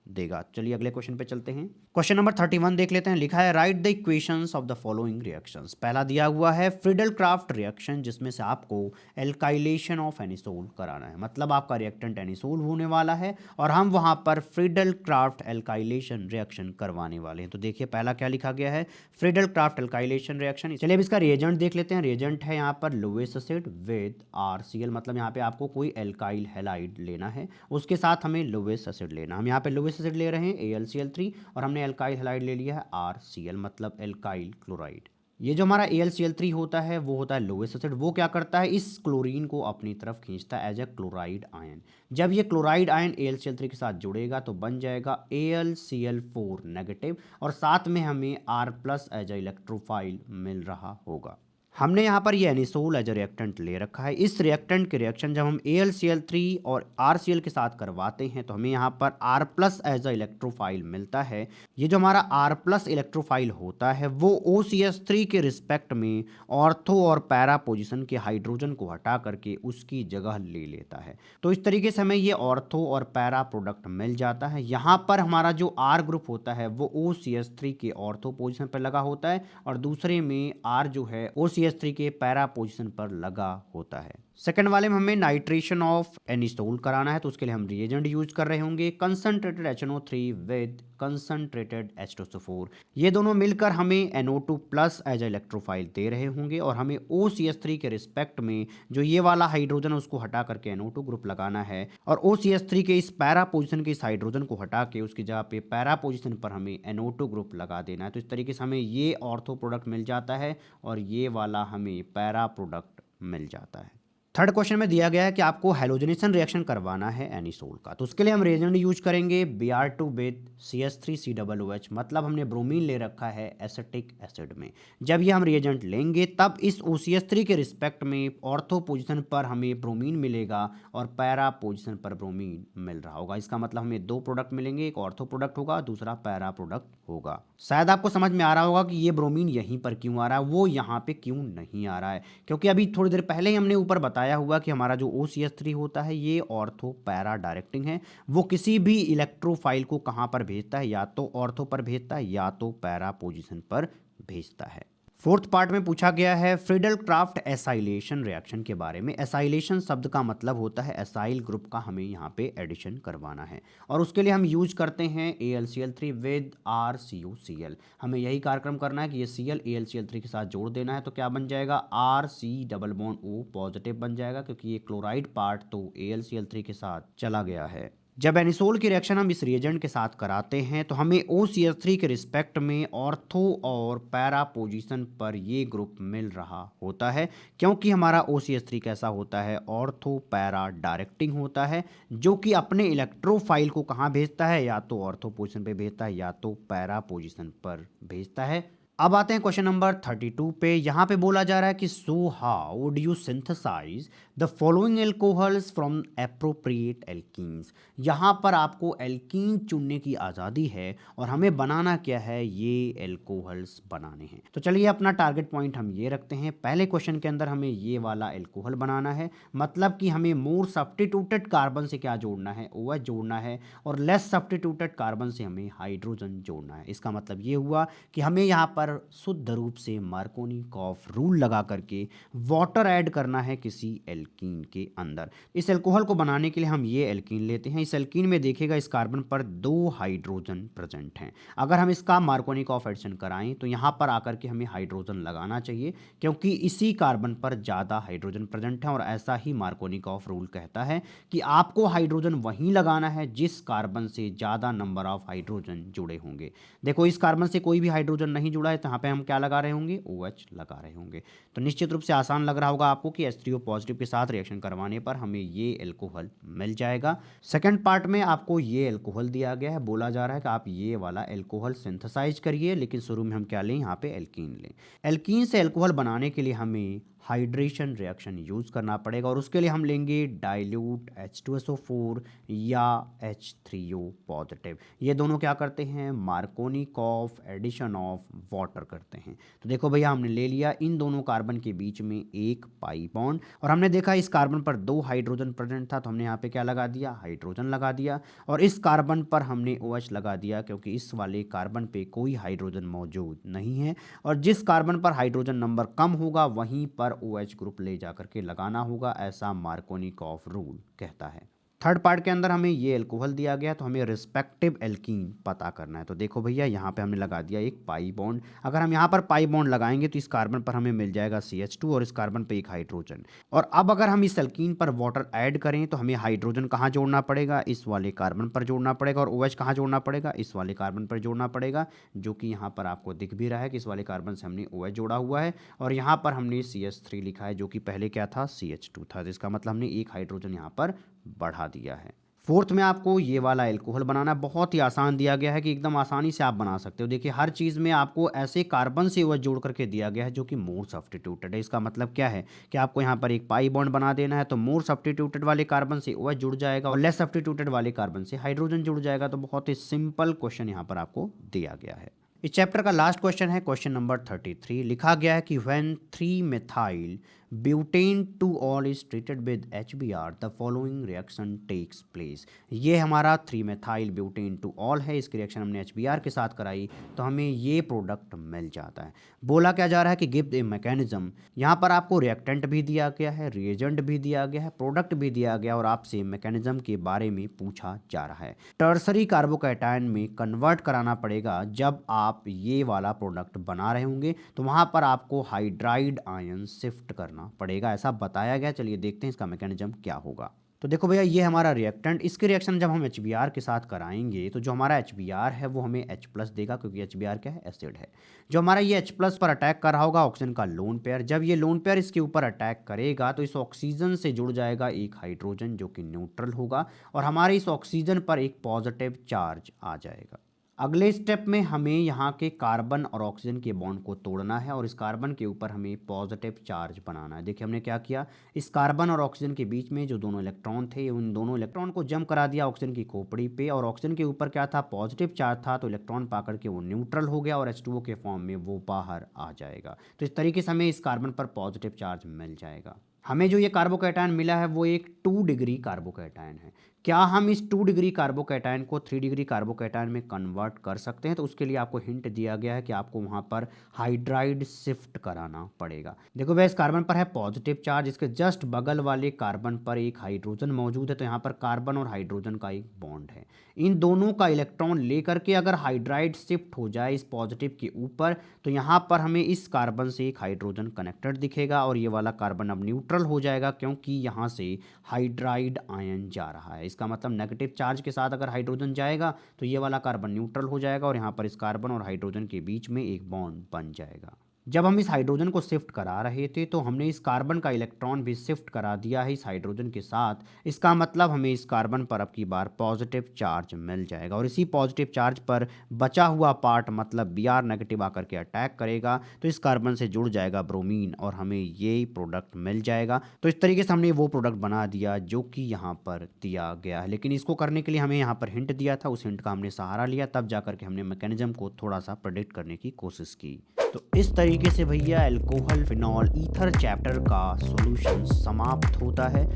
देगा। चलिए अगले क्वेश्चन पे चलते हैं। क्वेश्चन नंबर 31 देख लेते हैं। लिखा है write the equations of the following reactions. पहला दिया हुआ है फ्रीडल क्राफ्ट रिएक्शन, जिसमें से आपको एल्काइलेशन ऑफ एनिसोल कराना है। मतलब आपका रिएक्टेंट एनिसोल होने वाला है और हम वहां पर फ्रीडल क्राफ्ट एल्काइलेशन रिएक्शन करवाने वाले हैं। तो देखिए पहला क्या लिखा गया है, फ्रीडल क्राफ्ट एल्काइलेशन रिएक्शन। चलिए अब इसका रिएजेंट देख लेते हैं। रिएजेंट है यहाँ पर लोवेस एसिड विद RCl, मतलब यहाँ पे आपको कोई एल्काइल हैलाइड लेना है, उसके साथ हमें लोवेस एसिड लेना। हम यहाँ पे लोवेस एसिड ले रहे हैं AlCl3 और हमने एल्काइल हैलाइड ले लिया है RCl, मतलब एल्काइल क्लोराइड। ये जो हमारा AlCl3 होता है वो होता है लोवेस एसिड। वो क्या करता है, इस क्लोरीन को अपनी तरफ खींचता है एज ए क्लोराइड आयन। जब ये क्लोराइड आयन AlCl3 के साथ जुड़ेगा तो बन जाएगा AlCl4 नेगेटिव और साथ में हमें R+ एज ए इलेक्ट्रोफाइल मिल रहा होगा। हमने यहाँ पर ये एनिसोल एज रिएक्टेंट ले रखा है। इस रिएक्टेंट के रिएक्शन जब हम AlCl3 और RCl के साथ करवाते हैं तो हमें यहाँ पर R+ एज अ इलेक्ट्रोफाइल मिलता है। ये जो हमारा R+ इलेक्ट्रोफाइल होता है वो OCH3 के रिस्पेक्ट में ऑर्थो और पैरा पोजीशन के हाइड्रोजन को हटा करके उसकी जगह ले लेता है। तो इस तरीके से हमें ये ऑर्थो और पैरा प्रोडक्ट मिल जाता है। यहाँ पर हमारा जो R ग्रुप होता है वो OCH3 के ऑर्थो पोजीशन पर लगा होता है और दूसरे में R जो है OCH3 के पैरा पोजीशन पर लगा होता है। सेकंड वाले में हमें नाइट्रेशन ऑफ एनिसोल कराना है, तो उसके लिए हम रिएजेंट यूज कर रहे होंगे concentrated HNO3 with concentrated H2SO4। ये दोनों मिलकर हमें NO2+ एज इलेक्ट्रोफाइल दे रहे होंगे और हमें OCH3 के रिस्पेक्ट में जो ये वाला हाइड्रोजन है उसको हटा करके NO2 ग्रुप लगाना है और OCH3 के इस पैरा पोजीशन के इस हाइड्रोजन को हटा के उसकी जगह पे पैरा पोजीशन पर हमें NO2 ग्रुप लगा देना है। तो इस तरीके से हमें ये ऑर्थो प्रोडक्ट मिल जाता है और ये वाला हमें पैरा प्रोडक्ट मिल जाता है। थर्ड क्वेश्चन में दिया गया है कि आपको हैलोजनेशन रिएक्शन करवाना है एनिसोल का, तो उसके लिए हम रिएजेंट यूज करेंगे Br2 विद CH3COOH, मतलब हमने ब्रोमीन ले रखा है एसिटिक एसिड में। जब ये हम रिएजेंट लेंगे तब इस OCH3 के रिस्पेक्ट में ऑर्थो पोजीशन पर हमें ब्रोमीन मिलेगा और पैरा पोजीशन पर ब्रोमीन मिल रहा होगा। इसका मतलब हमें दो प्रोडक्ट मिलेंगे, एक ऑर्थो प्रोडक्ट होगा, दूसरा पैरा प्रोडक्ट होगा। शायद आपको समझ में आ रहा होगा कि ये ब्रोमीन यहीं पर क्यों आ रहा है, वो यहाँ पे क्यों नहीं आ रहा है, क्योंकि अभी थोड़ी देर पहले ही हमने ऊपर बताया हुआ कि हमारा जो OCH3 होता है ये ऑर्थो पैरा डायरेक्टिंग है। वो किसी भी इलेक्ट्रोफाइल को कहां पर भेजता है, या तो ऑर्थो पर भेजता है या तो पैरा पोजीशन पर भेजता है। फोर्थ पार्ट में पूछा गया है फ्रीडल क्राफ्ट एसाइलेशन रिएक्शन के बारे में। एसाइलेशन शब्द का मतलब होता है एसाइल ग्रुप का हमें यहाँ पे एडिशन करवाना है और उसके लिए हम यूज करते हैं AlCl3 विद RCOCl। हमें यही कार्यक्रम करना है कि ये Cl AlCl3 के साथ जोड़ देना है। तो क्या बन जाएगा, RC+O पॉजिटिव बन जाएगा क्योंकि ये क्लोराइड पार्ट तो AlCl3 के साथ चला गया है। जब एनिसोल की रिएक्शन हम इस रिएजेंट के साथ कराते हैं तो हमें OCH3 के रिस्पेक्ट में ऑर्थो और पैरा पोजीशन पर ये ग्रुप मिल रहा होता है, क्योंकि हमारा OCH3 कैसा होता है, ऑर्थो पैरा डायरेक्टिंग होता है, जो कि अपने इलेक्ट्रोफाइल को कहाँ भेजता है, या तो ऑर्थो पोजीशन पे भेजता है या तो पैरा पोजीशन पर भेजता है। अब आते हैं क्वेश्चन नंबर 32 पे। यहाँ पे बोला जा रहा है कि so how do you synthesise the following alcohols from appropriate alkenes. यहाँ पर आपको एल्कीन चुनने की आज़ादी है और हमें बनाना क्या है, ये एल्कोहल्स बनाने हैं। तो चलिए अपना टारगेट पॉइंट हम ये रखते हैं, पहले क्वेश्चन के अंदर हमें ये वाला एल्कोहल बनाना है, मतलब कि हमें मोर सब्स्टिट्यूटेड कार्बन से क्या जोड़ना है, OH जोड़ना है, और लेस सब्स्टिट्यूटेड कार्बन से हमें हाइड्रोजन जोड़ना है। इसका मतलब ये हुआ कि हमें यहाँ पर शुद्ध रूप से मार्कोनिकॉफ रूल लगा करके वाटर ऐड करना है किसी एल्कीन के अंदर। इस एल्कोहल को बनाने के लिए हम ये एल्कीन लेते हैं। इस एल्कीन में देखिएगा इस कार्बन पर 2 हाइड्रोजन प्रेजेंट हैं। अगर हम इसका मार्कोनिकॉफ एडिशन कराएं तो यहाँ पर आकर के हमें हाइड्रोजन लगाना चाहिए, क्योंकि इसी कार्बन पर ज़्यादा हाइड्रोजन प्रेजेंट है और ऐसा ही मार्कोनिकॉफ रूल कहता है कि आपको हाइड्रोजन वहीं लगाना है जिस कार्बन से ज़्यादा नंबर ऑफ हाइड्रोजन जुड़े होंगे। देखो इस कार्बन से कोई भी हाइड्रोजन नहीं जुड़ा है, तो यहाँ पे हम क्या लगा रहे होंगे, OH लगा रहे होंगे। तो निश्चित रूप से आसान लग रहा होगा आपको कि H3O पॉजिटिव के साथ रिएक्शन करवाने पर हमें ये एल्कोहल मिल जाएगा। सेकंड पार्ट में आपको ये एल्कोहल दिया गया है, बोला जा रहा है कि आप ये वाला एल्कोहल सिंथेसाइज करिए, लेकिन शुरू में हम क्या लें, यहाँ पे एल्कीन लें। एल्कीन से एल्कोहल बनाने के लिए हमें हाइड्रेशन रिएक्शन यूज़ करना पड़ेगा और उसके लिए हम लेंगे डाइल्यूट H2SO4 या H3O पॉजिटिव। ये दोनों क्या करते हैं, मार्कोनिकॉफ एडिशन ऑफ वाटर करते हैं। तो देखो भैया हमने ले लिया इन दोनों कार्बन के बीच में एक पाई बॉन्ड और हमने देखा इस कार्बन पर 2 हाइड्रोजन प्रेजेंट था, तो हमने यहाँ पे क्या लगा दिया, हाइड्रोजन लगा दिया। और इस कार्बन पर हमने OH लगा दिया क्योंकि इस वाले कार्बन पे कोई हाइड्रोजन मौजूद नहीं है और जिस कार्बन पर हाइड्रोजन नंबर कम होगा वहीं पर OH ग्रुप ले जाकर के लगाना होगा, ऐसा मार्कोनिकॉफ रूल कहता है। थर्ड पार्ट के अंदर हमें ये एल्कोहल दिया गया तो हमें रिस्पेक्टिव एल्कीन पता करना है। तो देखो भैया यहाँ पे हमने लगा दिया एक पाई बॉन्ड। अगर हम यहाँ पर पाई बॉन्ड लगाएंगे तो इस कार्बन पर हमें मिल जाएगा CH2 और इस कार्बन पे एक हाइड्रोजन। और अब अगर हम इस एल्कीन पर वाटर ऐड करें तो हमें हाइड्रोजन कहाँ जोड़ना पड़ेगा, इस वाले कार्बन पर जोड़ना पड़ेगा और OH कहाँ जोड़ना पड़ेगा, इस वाले कार्बन पर जोड़ना पड़ेगा, जो कि यहाँ पर आपको दिख भी रहा है कि इस वाले कार्बन से हमने OH जोड़ा हुआ है और यहाँ पर हमने CH3 लिखा है जो कि पहले क्या था, CH2 था। तो इसका मतलब हमने एक हाइड्रोजन यहाँ पर बढ़ा दिया है। फोर्थ में आपको ये वाला एल्कोहल बनाना बहुत ही आसान दिया गया है कि एकदम आसानी से आप बना सकते हो। देखिए हर चीज़ में आपको ऐसे कार्बन से OH जोड़ करके दिया गया है जो कि मोर सब्स्टिट्यूटेड है। इसका मतलब क्या है कि आपको यहाँ पर एक पाई बॉन्ड बना देना है तो मोर सब्स्टिट्यूटेड वाले कार्बन से OH जुड़ जाएगा और लेस सब्स्टिट्यूटेड वाले कार्बन से हाइड्रोजन जुड़ जाएगा। तो बहुत ही सिंपल क्वेश्चन यहाँ पर आपको दिया गया है। इस चैप्टर का लास्ट क्वेश्चन है क्वेश्चन नंबर 33। लिखा गया है कि when 3 methyl butane two ol is treated with HBr the following reaction takes place. ये हमारा 3 methyl ब्यूटेन टू ऑल है, इसकी रिएक्शन हमने HBr के साथ कराई तो हमें ये प्रोडक्ट मिल जाता है। बोला क्या जा रहा है कि गिव ए मैकेनिज्म। यहाँ पर आपको रिएक्टेंट भी दिया गया है, रिएजेंट भी दिया गया है, प्रोडक्ट भी दिया गया और आपसे मैकेनिज्म के बारे में पूछा जा रहा है। टर्सरी कार्बोकैटायन में कन्वर्ट कराना पड़ेगा जब आप ये वाला प्रोडक्ट बना रहे होंगे तो वहाँ पर आपको हाइड्राइड आयन शिफ्ट करना पड़ेगा, ऐसा बताया गया। चलिए देखते हैं इसका मैकेनिज्म क्या होगा। तो देखो भैया ये हमारा रिएक्टेंट, इसके रिएक्शन जब हम HBr के साथ कराएंगे तो जो हमारा HBr है वो हमें H+ देगा क्योंकि HBr क्या है, एसिड है। जो हमारा ये H+ पर अटैक कर रहा होगा ऑक्सीजन का लोन पेयर, जब ये लोन पेयर इसके ऊपर अटैक करेगा तो इस ऑक्सीजन से जुड़ जाएगा एक हाइड्रोजन जो कि न्यूट्रल होगा और हमारे इस ऑक्सीजन पर एक पॉजिटिव चार्ज आ जाएगा। अगले स्टेप में हमें यहाँ के कार्बन और ऑक्सीजन के बॉन्ड को तोड़ना है और इस कार्बन के ऊपर हमें पॉजिटिव चार्ज बनाना है। देखिए हमने क्या किया, इस कार्बन और ऑक्सीजन के बीच में जो दोनों इलेक्ट्रॉन थे उन दोनों इलेक्ट्रॉन को जम करा दिया ऑक्सीजन की खोपड़ी पे और ऑक्सीजन के ऊपर क्या था, पॉजिटिव चार्ज था, तो इलेक्ट्रॉन पाकर के वो न्यूट्रल हो गया और H2O के फॉर्म में वो बाहर आ जाएगा। तो इस तरीके से हमें इस कार्बन पर पॉजिटिव चार्ज मिल जाएगा। हमें जो ये कार्बोकैटायन मिला है वो एक 2 डिग्री कार्बोकैटायन है। क्या हम इस 2 डिग्री कार्बोकैटायन को 3 डिग्री कार्बोकैटायन में कन्वर्ट कर सकते हैं? तो उसके लिए आपको हिंट दिया गया है कि आपको वहाँ पर हाइड्राइड शिफ्ट कराना पड़ेगा। देखो भैया इस कार्बन पर है पॉजिटिव चार्ज, इसके जस्ट बगल वाले कार्बन पर एक हाइड्रोजन मौजूद है, तो यहाँ पर कार्बन और हाइड्रोजन का एक बॉन्ड है। इन दोनों का इलेक्ट्रॉन लेकर के अगर हाइड्राइड शिफ्ट हो जाए इस पॉजिटिव के ऊपर तो यहाँ पर हमें इस कार्बन से एक हाइड्रोजन कनेक्टेड दिखेगा और ये वाला कार्बन अब न्यूट्रल हो जाएगा क्योंकि यहाँ से हाइड्राइड आयन जा रहा है। इसका मतलब नेगेटिव चार्ज के साथ अगर हाइड्रोजन जाएगा तो ये वाला कार्बन न्यूट्रल हो जाएगा और यहाँ पर इस कार्बन और हाइड्रोजन के बीच में एक बॉन्ड बन जाएगा। जब हम इस हाइड्रोजन को शिफ्ट करा रहे थे तो हमने इस कार्बन का इलेक्ट्रॉन भी शिफ्ट करा दिया है इस हाइड्रोजन के साथ। इसका मतलब हमें इस कार्बन पर अब की बार पॉजिटिव चार्ज मिल जाएगा और इसी पॉजिटिव चार्ज पर बचा हुआ पार्ट मतलब Br नेगेटिव आकर के अटैक करेगा तो इस कार्बन से जुड़ जाएगा ब्रोमीन और हमें ये प्रोडक्ट मिल जाएगा। तो इस तरीके से हमने वो प्रोडक्ट बना दिया जो कि यहाँ पर दिया गया है, लेकिन इसको करने के लिए हमें यहाँ पर हिंट दिया था, उस हिंट का हमने सहारा लिया, तब जाकर के हमने मैकेनिज्म को थोड़ा सा प्रेडिक्ट करने की कोशिश की। तो इस तरीके से भैया अल्कोहल फिनॉल ईथर चैप्टर का सॉल्यूशन समाप्त होता है।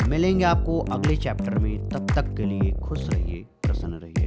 मिलेंगे आपको अगले चैप्टर में, तब तक के लिए खुश रहिए, प्रसन्न रहिए।